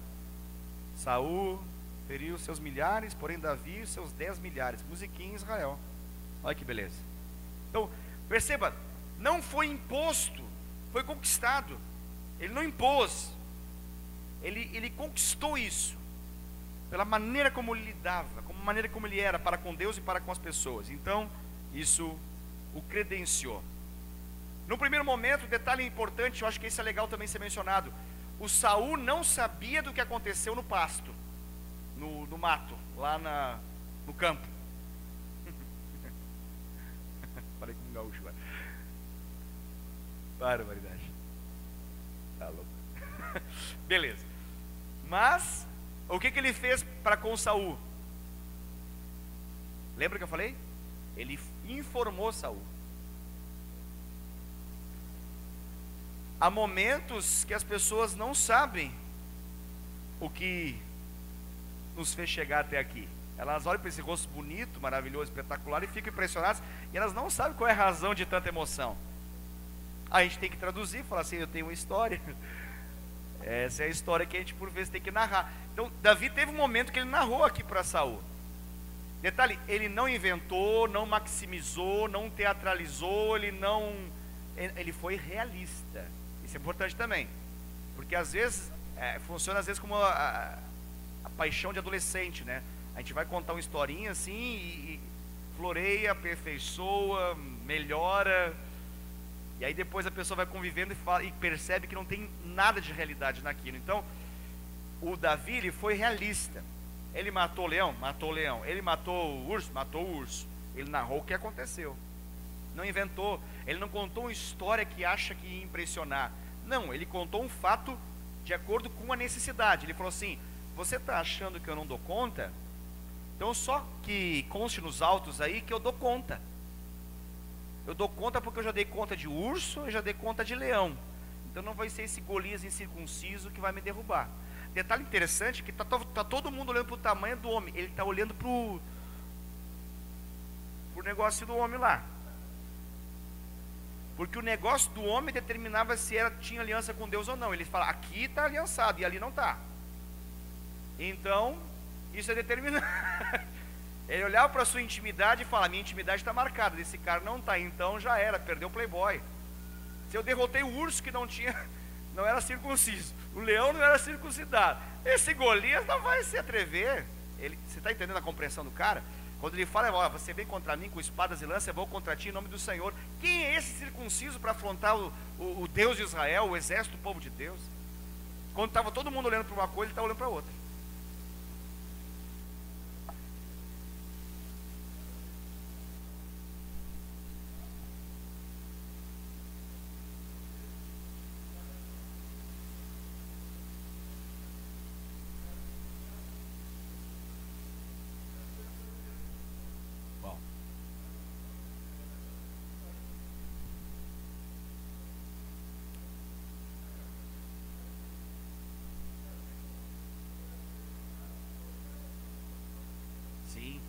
A: Saul feriu seus milhares, porém Davi seus 10 milhares. Musiquinha em Israel. Olha que beleza. Então, perceba, não foi imposto, foi conquistado. Ele não impôs. Ele conquistou isso, pela maneira como ele lidava, como maneira como ele era para com Deus e para com as pessoas. Então, isso o credenciou. No primeiro momento, detalhe importante, eu acho que isso é legal também ser mencionado. O Saul não sabia do que aconteceu no pasto, no mato, lá no campo. Falei com um gaúcho agora. Barbaridade. Tá louco. Beleza. Mas, o que ele fez para com Saul? Lembra que eu falei? Ele informou Saul. Há momentos que as pessoas não sabem o que nos fez chegar até aqui. Elas olham para esse rosto bonito, maravilhoso, espetacular e ficam impressionadas, e elas não sabem qual é a razão de tanta emoção. A gente tem que traduzir, falar assim, eu tenho uma história. Essa é a história que a gente por vezes tem que narrar. Então, Davi teve um momento que ele narrou aqui para Saul. Detalhe, ele não inventou, não maximizou, não teatralizou, ele foi realista. Isso é importante também, porque às vezes funciona às vezes como a paixão de adolescente, né? A gente vai contar uma historinha assim e floreia, aperfeiçoa, melhora, e aí depois a pessoa vai convivendo e percebe que não tem nada de realidade naquilo. Então, o Davi, ele foi realista. Ele matou o leão? Matou o leão. Ele matou o urso? Matou o urso. Ele narrou o que aconteceu. Não inventou. Ele não contou uma história que acha que ia impressionar. Não, ele contou um fato de acordo com a necessidade. Ele falou assim, você está achando que eu não dou conta? Então só que conste nos autos aí que eu dou conta. Eu dou conta porque eu já dei conta de urso, eu já dei conta de leão. Então não vai ser esse Golias incircunciso que vai me derrubar. Detalhe interessante que tá todo mundo olhando para o tamanho do homem. Ele está olhando para o negócio do homem lá. Porque o negócio do homem determinava se tinha aliança com Deus ou não. Ele fala, aqui está aliançado e ali não está. Então, isso é determinante. Ele olhava para a sua intimidade e fala, minha intimidade está marcada, desse cara não está, então já era, perdeu o playboy. Se eu derrotei o urso que não era circunciso, o leão não era circuncidado, esse Golias não vai se atrever. Você está entendendo a compreensão do cara? Quando ele fala, ó, você vem contra mim com espadas e lanças, eu vou contra ti em nome do Senhor. Quem é esse circunciso para afrontar o Deus de Israel, o exército do povo de Deus? Quando estava todo mundo olhando para uma coisa, ele estava olhando para outra. Sim.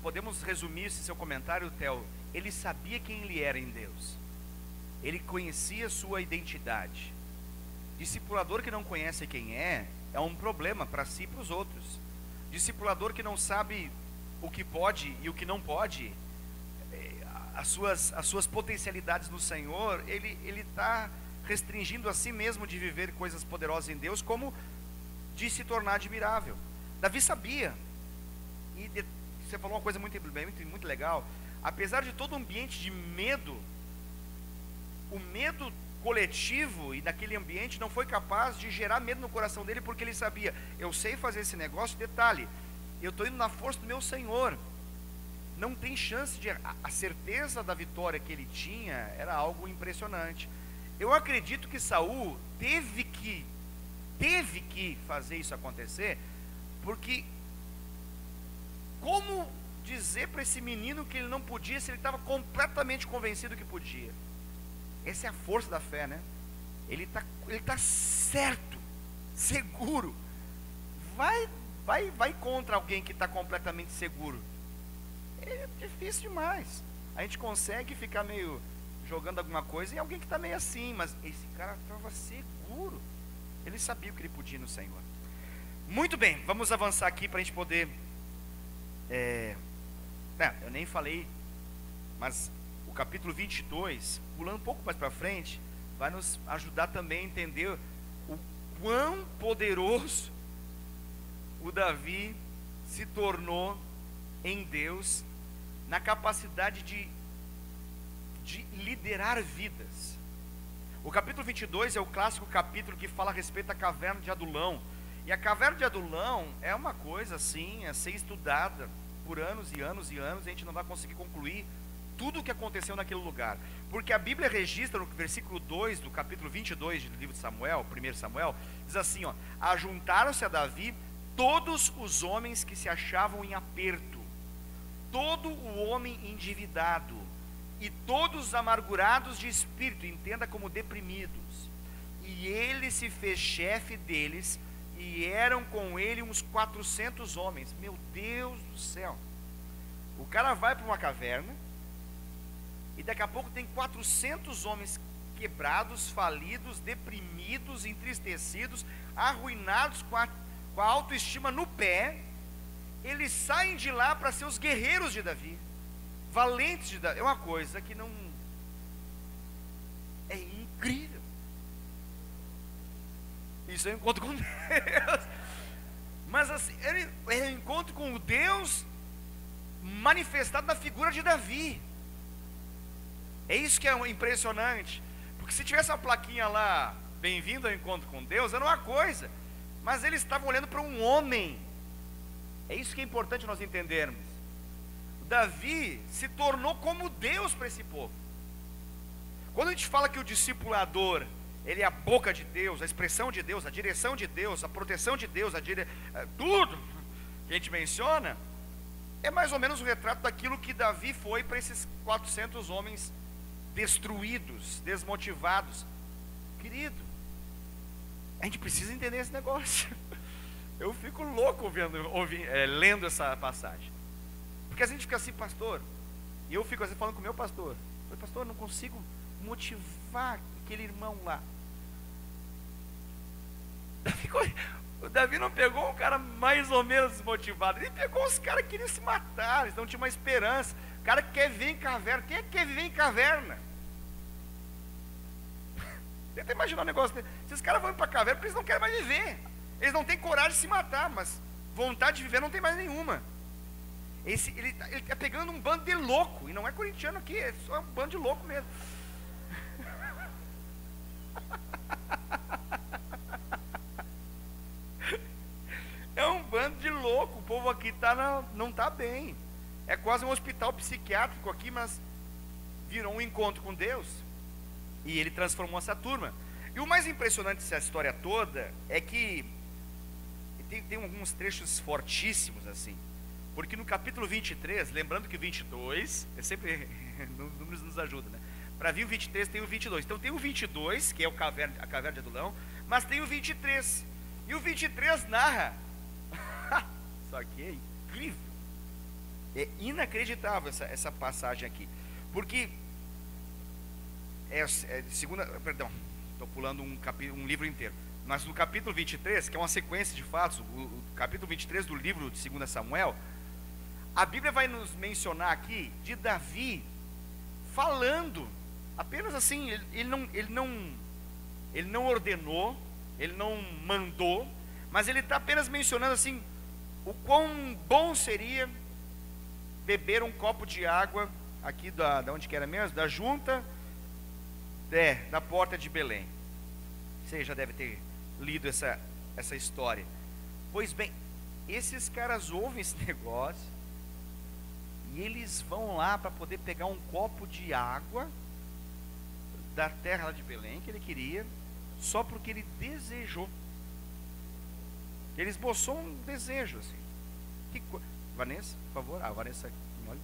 A: Podemos resumir esse seu comentário, Theo. Ele sabia quem ele era em Deus. Ele conhecia sua identidade. Discipulador que não conhece quem é um problema para si e para os outros. Discipulador que não sabe o que pode e o que não pode, as suas potencialidades no Senhor, ele está restringindo a si mesmo de viver coisas poderosas em Deus, como de se tornar admirável. Davi sabia, e você falou uma coisa muito legal. Apesar de todo o ambiente de medo, o medo coletivo e daquele ambiente não foi capaz de gerar medo no coração dele, porque ele sabia, eu sei fazer esse negócio. Detalhe, eu estou indo na força do meu Senhor. Não tem chance de... A certeza da vitória que ele tinha era algo impressionante. Eu acredito que Saul teve que fazer isso acontecer, porque como dizer para esse menino que ele não podia, se ele estava completamente convencido que podia? Essa é a força da fé, né? Ele tá certo, seguro. Vai contra alguém que está completamente seguro. É difícil demais. A gente consegue ficar meio jogando alguma coisa em alguém que está meio assim, mas esse cara estava seguro. Ele sabia o que ele podia no Senhor. Muito bem, vamos avançar aqui para a gente poder... eu nem falei, mas capítulo 22, pulando um pouco mais para frente, vai nos ajudar também a entender o quão poderoso o Davi se tornou em Deus, na capacidade de liderar vidas. O capítulo 22 é o clássico capítulo que fala a respeito da caverna de Adulão. E a caverna de Adulão é uma coisa assim, a ser estudada por anos e anos e anos, e a gente não vai conseguir concluir tudo o que aconteceu naquele lugar. Porque a Bíblia registra no versículo 2 do capítulo 22 do livro de Samuel, 1 Samuel, diz assim, ó: ajuntaram-se a Davi todos os homens que se achavam em aperto, todo o homem endividado, e todos os amargurados de espírito, entenda como deprimidos. E ele se fez chefe deles, e eram com ele uns 400 homens. Meu Deus do céu! O cara vai para uma caverna, e daqui a pouco tem 400 homens quebrados, falidos, deprimidos, entristecidos, arruinados, com a autoestima no pé. Eles saem de lá para ser os guerreiros de Davi, valentes de Davi. É uma coisa que não... é incrível. Isso é um encontro com Deus. Mas assim, é um encontro com o Deus manifestado na figura de Davi. É isso que é impressionante. Porque se tivesse uma plaquinha lá, bem-vindo ao encontro com Deus, era uma coisa. Mas eles estavam olhando para um homem. É isso que é importante nós entendermos. Davi se tornou como Deus para esse povo. Quando a gente fala que o discipulador, ele é a boca de Deus, a expressão de Deus, a direção de Deus, a proteção de Deus, tudo que a gente menciona, é mais ou menos o retrato daquilo que Davi foi para esses 400 homens destruídos, desmotivados. Querido, a gente precisa entender esse negócio. Eu fico louco lendo essa passagem. Porque a gente fica assim, pastor, e eu fico assim falando com o meu pastor. Eu falei, pastor, eu não consigo motivar aquele irmão lá. O Davi não pegou um cara mais ou menos desmotivado, ele pegou os caras que queriam se matar, eles não tinham uma esperança. O cara que quer viver em caverna, quem é que quer viver em caverna? Tenta imaginar um negócio desse. Esses caras vão para a caverna porque eles não querem mais viver. Eles não têm coragem de se matar, mas vontade de viver não tem mais nenhuma. Ele está pegando um bando de louco, e não é corintiano aqui, é só um bando de louco mesmo. É um bando de louco, o povo aqui não está bem. É quase um hospital psiquiátrico aqui, mas virou um encontro com Deus. E ele transformou essa turma. E o mais impressionante dessa história toda é que tem alguns trechos fortíssimos assim. Porque no capítulo 23, lembrando que o 22, é sempre, números nos ajudam, né? Para vir o 23 tem o 22. Então tem o 22, que é a caverna de Adulão, mas tem o 23. E o 23 narra, isso aqui é incrível, é inacreditável essa passagem aqui. Porque estou pulando um livro inteiro. Mas no capítulo 23, que é uma sequência de fatos, o capítulo 23 do livro de 2 Samuel, a Bíblia vai nos mencionar aqui de Davi falando, apenas assim, ele não ordenou, ele não mandou, mas ele está apenas mencionando assim, o quão bom seria beber um copo de água, aqui da onde que era mesmo? Da junta, da porta de Belém. Você já deve ter lido essa história. Pois bem, esses caras ouvem esse negócio, e eles vão lá para poder pegar um copo de água da terra lá de Belém, que ele queria, só porque ele desejou. Ele esboçou um desejo assim. Vanessa, por favor. Vanessa, olha.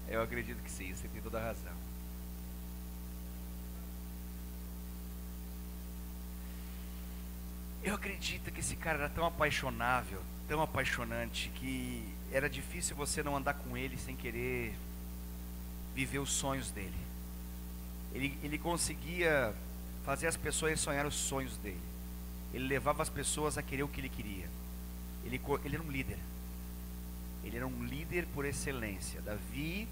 A: Eu acredito que sim, você tem toda a razão. Eu acredito que esse cara era tão apaixonável, tão apaixonante, que era difícil você não andar com ele sem querer viver os sonhos dele. Ele conseguia fazer as pessoas sonhar os sonhos dele. Ele levava as pessoas a querer o que ele queria. Ele era um líder. Ele era um líder por excelência. Davi,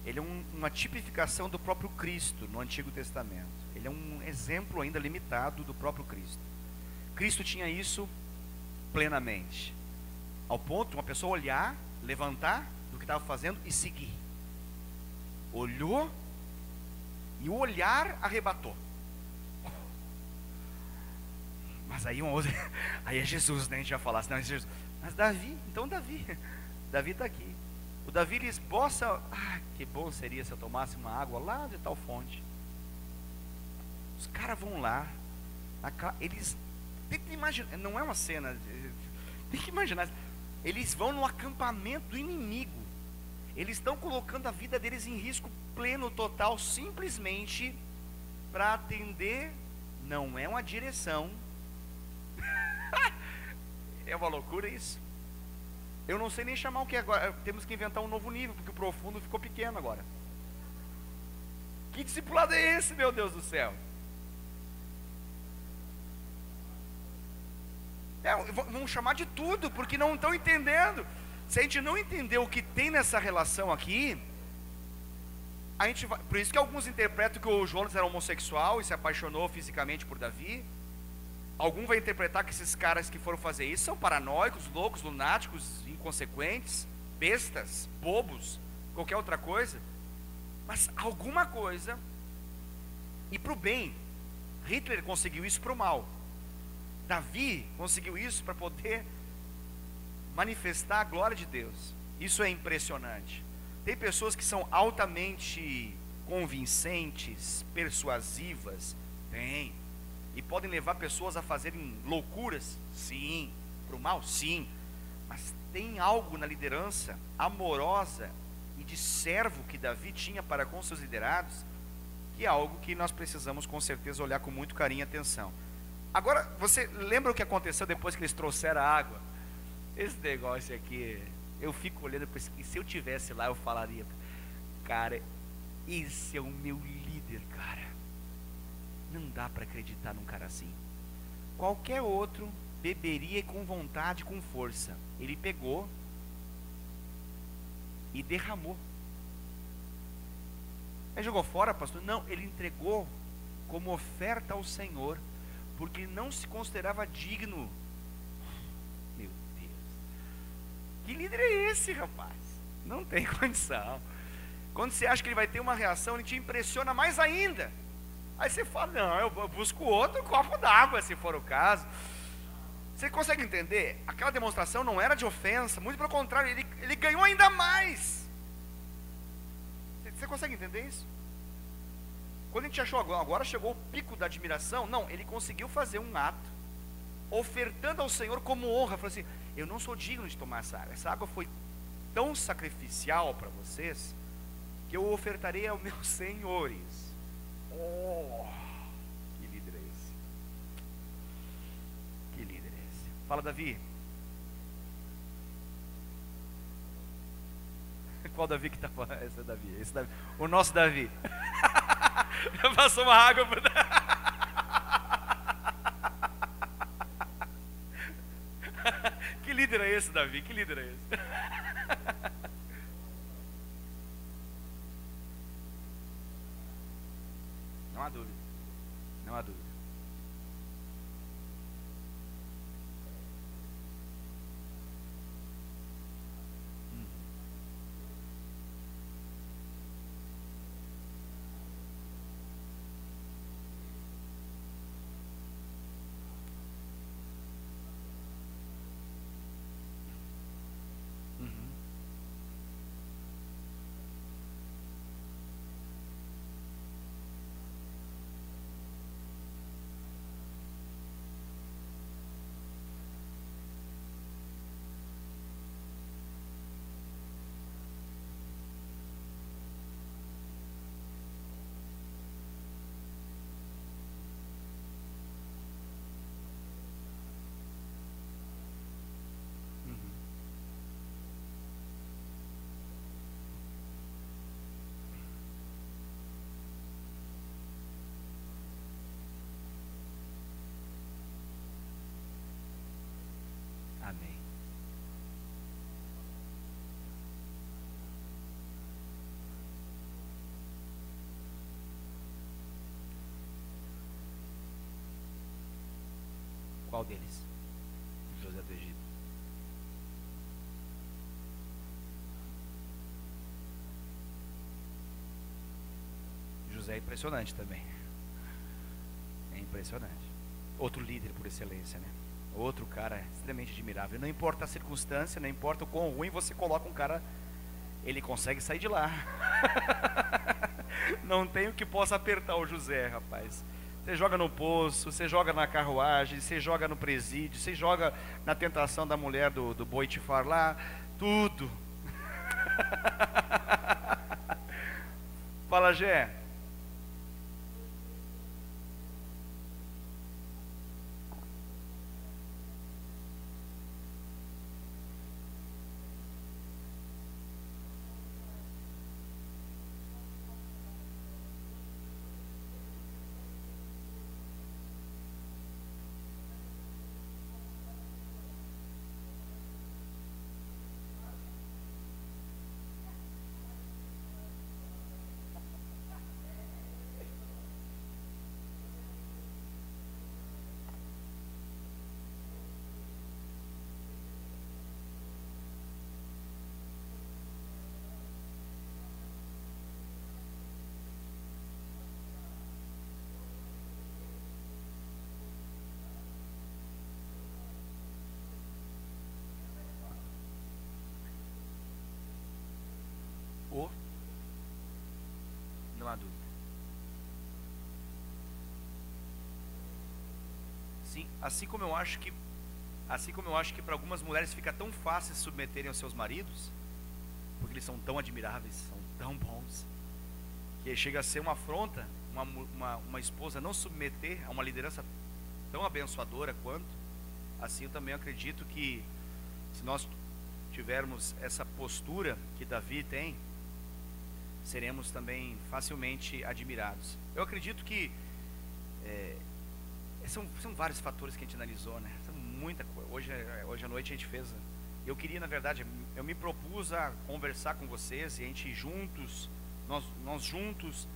A: ele é uma tipificação do próprio Cristo no Antigo Testamento. Ele é um exemplo ainda limitado do próprio Cristo. Cristo tinha isso plenamente, ao ponto de uma pessoa olhar, levantar do que estava fazendo e seguir. Olhou e o olhar arrebatou. Mas aí aí é Jesus, né? A gente já falasse, não, é Jesus. Mas Davi está aqui. O Davi ele esboça, que bom seria se eu tomasse uma água lá de tal fonte. Os caras vão lá, eles tem que imaginar, não é uma cena, tem que imaginar, eles vão no acampamento do inimigo, eles estão colocando a vida deles em risco pleno, total, simplesmente para atender, não é uma direção. É uma loucura isso. Eu não sei nem chamar o que agora. Temos que inventar um novo nível, porque o profundo ficou pequeno agora. Que discipulado é esse, meu Deus do céu? Vamos chamar de tudo, porque não estão entendendo. Se a gente não entender o que tem nessa relação aqui, a gente vai, por isso que alguns interpretam que o Jonas era homossexual e se apaixonou fisicamente por Davi. Algum vai interpretar que esses caras que foram fazer isso são paranoicos, loucos, lunáticos, inconsequentes, bestas, bobos, qualquer outra coisa. Mas alguma coisa, e para o bem. Hitler conseguiu isso para o mal. Davi conseguiu isso para poder manifestar a glória de Deus. Isso é impressionante. Tem pessoas que são altamente convincentes, persuasivas, tem, e podem levar pessoas a fazerem loucuras, sim, para o mal, sim, mas tem algo na liderança amorosa e de servo que Davi tinha para com seus liderados, que é algo que nós precisamos com certeza olhar com muito carinho e atenção. Agora, você lembra o que aconteceu depois que eles trouxeram a água? Esse negócio aqui, eu fico olhando para isso, e se eu tivesse lá eu falaria, cara, esse é o meu líder, cara. Não dá para acreditar num cara assim. Qualquer outro beberia com vontade, com força. Ele pegou e derramou. Ele jogou fora, pastor? Não, ele entregou como oferta ao Senhor, porque não se considerava digno. Meu Deus, que líder é esse, rapaz? Não tem condição. Quando você acha que ele vai ter uma reação, ele te impressiona mais ainda. Aí você fala, não, eu busco outro copo d'água, se for o caso. Você consegue entender? Aquela demonstração não era de ofensa, muito pelo contrário, ele ganhou ainda mais. Você consegue entender isso? Quando a gente achou agora chegou o pico da admiração, não, ele conseguiu fazer um ato, ofertando ao Senhor como honra. Falou assim, eu não sou digno de tomar essa água foi tão sacrificial para vocês, que eu ofertarei aos meus senhores. Oh, que líder é esse? Que líder é esse? Fala, Davi. Qual Davi que está falando? Esse é Davi, esse Davi. O nosso Davi. Passou uma água para Que líder é esse, Davi? Que líder é esse? Não há dúvida. Não há dúvida. Amém. Qual deles? José do Egito. José é impressionante também. É impressionante. Outro líder por excelência, né? Outro cara extremamente admirável. Não importa a circunstância, não importa o quão ruim você coloca um cara, ele consegue sair de lá. Não tem o que possa apertar o José, rapaz. Você joga no poço, você joga na carruagem, você joga no presídio, você joga na tentação da mulher do Boitifar lá, tudo. Fala, Gé. Não há dúvida. Sim, assim como eu acho que para algumas mulheres fica tão fácil se submeterem aos seus maridos, porque eles são tão admiráveis, são tão bons, que chega a ser uma afronta uma esposa não submeter a uma liderança tão abençoadora quanto. Assim eu também acredito que se nós tivermos essa postura que Davi tem, seremos também facilmente admirados. Eu acredito que são vários fatores que a gente analisou, né? São muita coisa. Hoje à noite a gente fez. Eu queria, na verdade, eu me propus a conversar com vocês e a gente juntos, nós juntos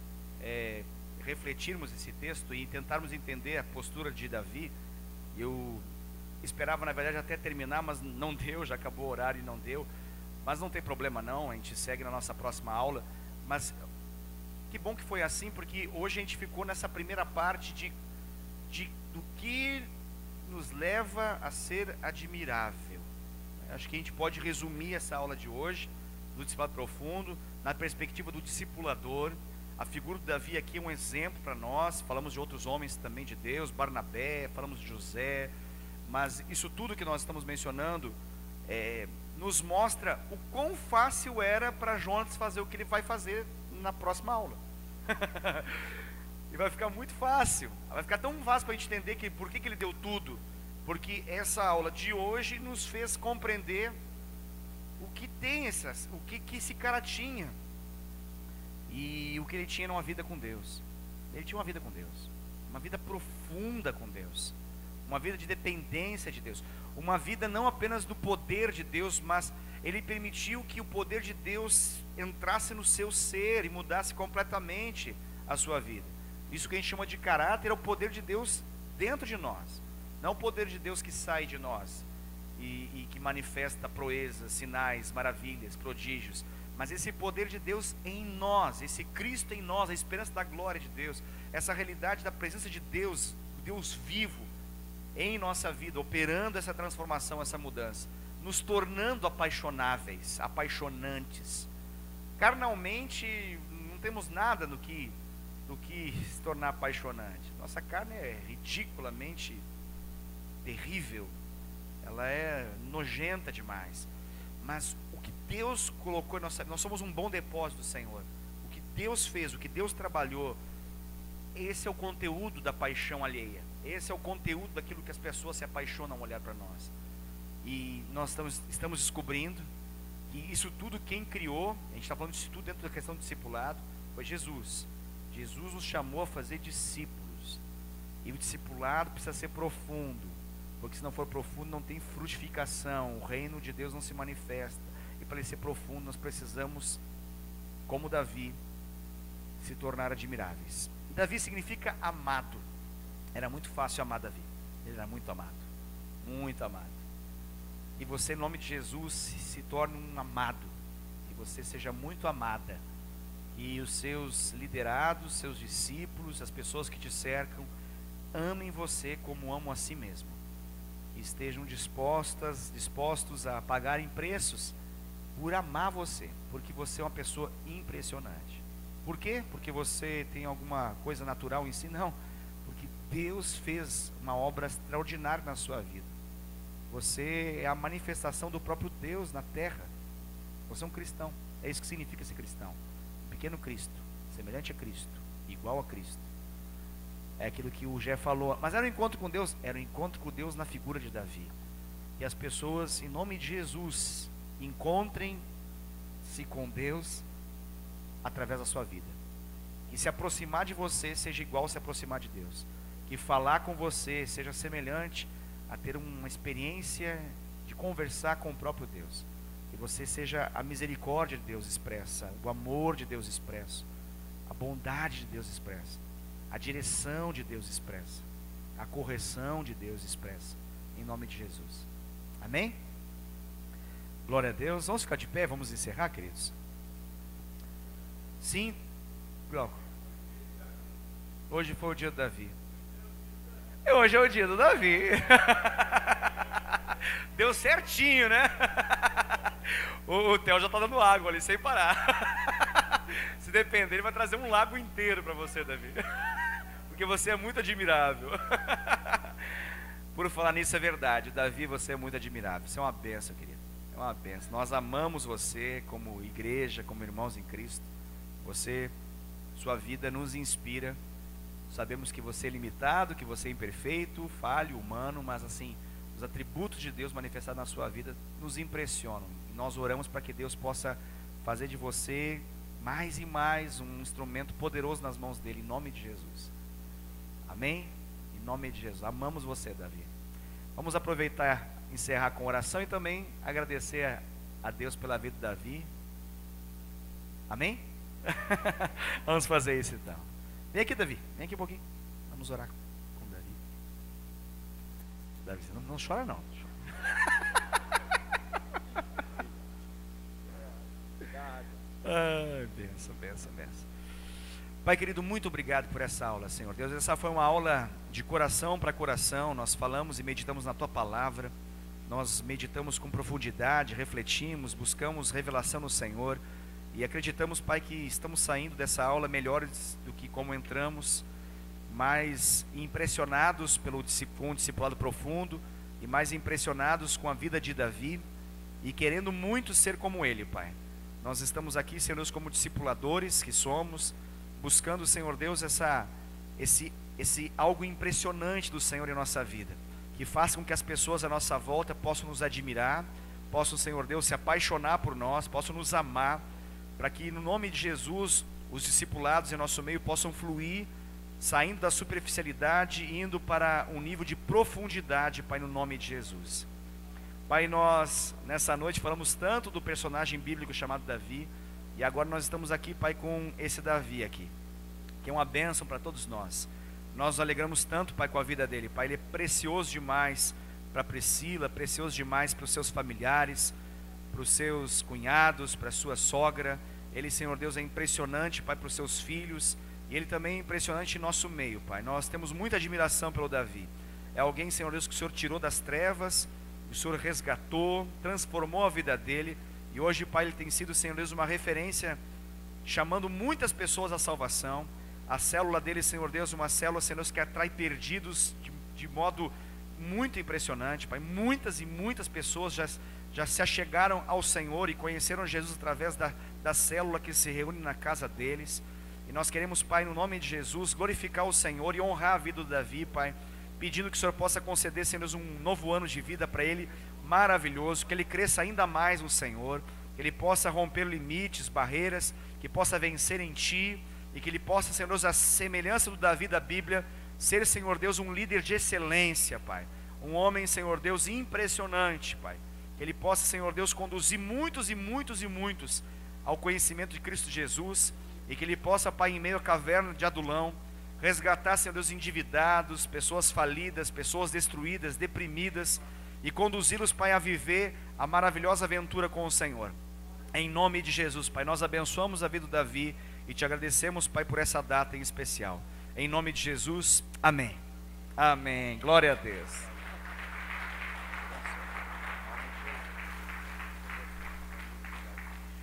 A: refletirmos esse texto e tentarmos entender a postura de Davi. Eu esperava, na verdade, até terminar, mas não deu, já acabou o horário e não deu. Mas não tem problema não, a gente segue na nossa próxima aula. Mas que bom que foi assim, porque hoje a gente ficou nessa primeira parte do que nos leva a ser admirável. Acho que a gente pode resumir essa aula de hoje, do discipulado profundo, na perspectiva do discipulador. A figura do Davi aqui é um exemplo para nós. Falamos de outros homens também de Deus, Barnabé, falamos de José, mas isso tudo que nós estamos mencionando nos mostra o quão fácil era para Jonas fazer o que ele vai fazer na próxima aula. E vai ficar muito fácil, vai ficar tão fácil para a gente entender que por que ele deu tudo, porque essa aula de hoje nos fez compreender o que tem o que esse cara tinha, e o que ele tinha era uma vida com Deus. Ele tinha uma vida com Deus, uma vida profunda com Deus, uma vida de dependência de Deus, uma vida não apenas do poder de Deus, mas ele permitiu que o poder de Deus entrasse no seu ser e mudasse completamente a sua vida. Isso que a gente chama de caráter é o poder de Deus dentro de nós, não o poder de Deus que sai de nós e que manifesta proezas, sinais, maravilhas, prodígios, mas esse poder de Deus em nós, esse Cristo em nós, a esperança da glória de Deus, essa realidade da presença de Deus, Deus vivo em nossa vida, operando essa transformação, essa mudança, nos tornando apaixonáveis, apaixonantes. Carnalmente não temos nada do que se tornar apaixonante. Nossa carne é ridiculamente terrível, ela é nojenta demais, mas o que Deus colocou em nós somos um bom depósito do Senhor. O que Deus fez, o que Deus trabalhou, esse é o conteúdo da paixão alheia, esse é o conteúdo daquilo que as pessoas se apaixonam ao olhar para nós. E nós estamos descobrindo que isso tudo quem criou, a gente está falando disso tudo dentro da questão do discipulado, foi Jesus. Jesus nos chamou a fazer discípulos, e o discipulado precisa ser profundo, porque se não for profundo não tem frutificação, o reino de Deus não se manifesta. E para ele ser profundo nós precisamos, como Davi, se tornar admiráveis. E Davi significa amado. Era muito fácil amar Davi, ele era muito amado, muito amado. E você, em nome de Jesus, se torne um amado, que você seja muito amada, e os seus liderados, seus discípulos, as pessoas que te cercam, amem você como amam a si mesmo, e estejam dispostos a pagarem preços por amar você, porque você é uma pessoa impressionante. Por quê? Porque você tem alguma coisa natural em si? Não, porque Deus fez uma obra extraordinária na sua vida. Você é a manifestação do próprio Deus na terra. Você é um cristão, é isso que significa ser cristão. Um pequeno Cristo, semelhante a Cristo, igual a Cristo. É aquilo que o Gé falou. Mas era um encontro com Deus? Era um encontro com Deus na figura de Davi. E as pessoas, em nome de Jesus, encontrem-se com Deus através da sua vida. Que se aproximar de você seja igual se aproximar de Deus. Que falar com você seja semelhante a ter uma experiência de conversar com o próprio Deus. Que você seja a misericórdia de Deus expressa, o amor de Deus expresso, a bondade de Deus expressa, a direção de Deus expressa, a correção de Deus expressa, em nome de Jesus. Amém? Glória a Deus. Vamos ficar de pé, vamos encerrar, queridos? Sim, Glauco. Hoje foi o dia do Davi. Hoje é o dia do Davi. Deu certinho, né? O Theo já está dando água ali sem parar. Se depender, ele vai trazer um lago inteiro para você, Davi. Porque você é muito admirável. Por falar nisso, é verdade. Davi, você é muito admirável. Você é uma bênção, querido. É uma bênção. Nós amamos você como igreja, como irmãos em Cristo. Você, sua vida nos inspira. Sabemos que você é limitado, que você é imperfeito, falho, humano, mas assim, os atributos de Deus manifestados na sua vida nos impressionam. E nós oramos para que Deus possa fazer de você mais e mais um instrumento poderoso nas mãos dele, em nome de Jesus. Amém? Em nome de Jesus. Amamos você, Davi. Vamos aproveitar, encerrar com oração e também agradecer a Deus pela vida de Davi. Amém? Vamos fazer isso então. Vem aqui, Davi. Vem aqui um pouquinho. Vamos orar com Davi. Davi, não chora não. Ai, benção, benção, benção. Pai querido, muito obrigado por essa aula, Senhor Deus. Essa foi uma aula de coração para coração. Nós falamos e meditamos na Tua Palavra. Nós meditamos com profundidade, refletimos, buscamos revelação no Senhor. E acreditamos, Pai, que estamos saindo dessa aula melhores do que como entramos, mais impressionados com o discipulado profundo e mais impressionados com a vida de Davi e querendo muito ser como ele, Pai. Nós estamos aqui, Senhor Deus, como discipuladores que somos, buscando, Senhor Deus, esse algo impressionante do Senhor em nossa vida, que faça com que as pessoas à nossa volta possam nos admirar, possam, Senhor Deus, se apaixonar por nós, possam nos amar, para que no nome de Jesus os discipulados em nosso meio possam fluir, saindo da superficialidade e indo para um nível de profundidade, Pai, no nome de Jesus. Pai, nós nessa noite falamos tanto do personagem bíblico chamado Davi, e agora nós estamos aqui, Pai, com esse Davi aqui, que é uma bênção para todos nós. Nós nos alegramos tanto, Pai, com a vida dele, Pai. Ele é precioso demais para Priscila, precioso demais para os seus familiares, para os seus cunhados, para a sua sogra. Ele, Senhor Deus, é impressionante, Pai, para os seus filhos, e ele também é impressionante em nosso meio, Pai. Nós temos muita admiração pelo Davi. É alguém, Senhor Deus, que o Senhor tirou das trevas, o Senhor resgatou, transformou a vida dele, e hoje, Pai, ele tem sido, Senhor Deus, uma referência, chamando muitas pessoas à salvação. A célula dele, Senhor Deus, uma célula, Senhor Deus, que atrai perdidos de modo muito impressionante, Pai. Muitas e muitas pessoas já se achegaram ao Senhor e conheceram Jesus através da célula que se reúne na casa deles. E nós queremos, Pai, no nome de Jesus, glorificar o Senhor e honrar a vida do Davi, Pai, pedindo que o Senhor possa conceder, Senhor, um novo ano de vida para ele, maravilhoso, que ele cresça ainda mais no Senhor, que ele possa romper limites, barreiras, que possa vencer em Ti, e que ele possa, Senhor Deus, a semelhança do Davi da Bíblia, ser, Senhor Deus, um líder de excelência, Pai, um homem, Senhor Deus, impressionante, Pai. Que ele possa, Senhor Deus, conduzir muitos e muitos e muitos ao conhecimento de Cristo Jesus, e que ele possa, Pai, em meio à caverna de Adulão, resgatar, Senhor Deus, endividados, pessoas falidas, pessoas destruídas, deprimidas, e conduzi-los, Pai, a viver a maravilhosa aventura com o Senhor. Em nome de Jesus, Pai, nós abençoamos a vida do Davi e te agradecemos, Pai, por essa data em especial. Em nome de Jesus, amém. Amém. Glória a Deus.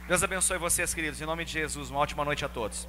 A: Deus abençoe vocês, queridos. Em nome de Jesus, uma ótima noite a todos.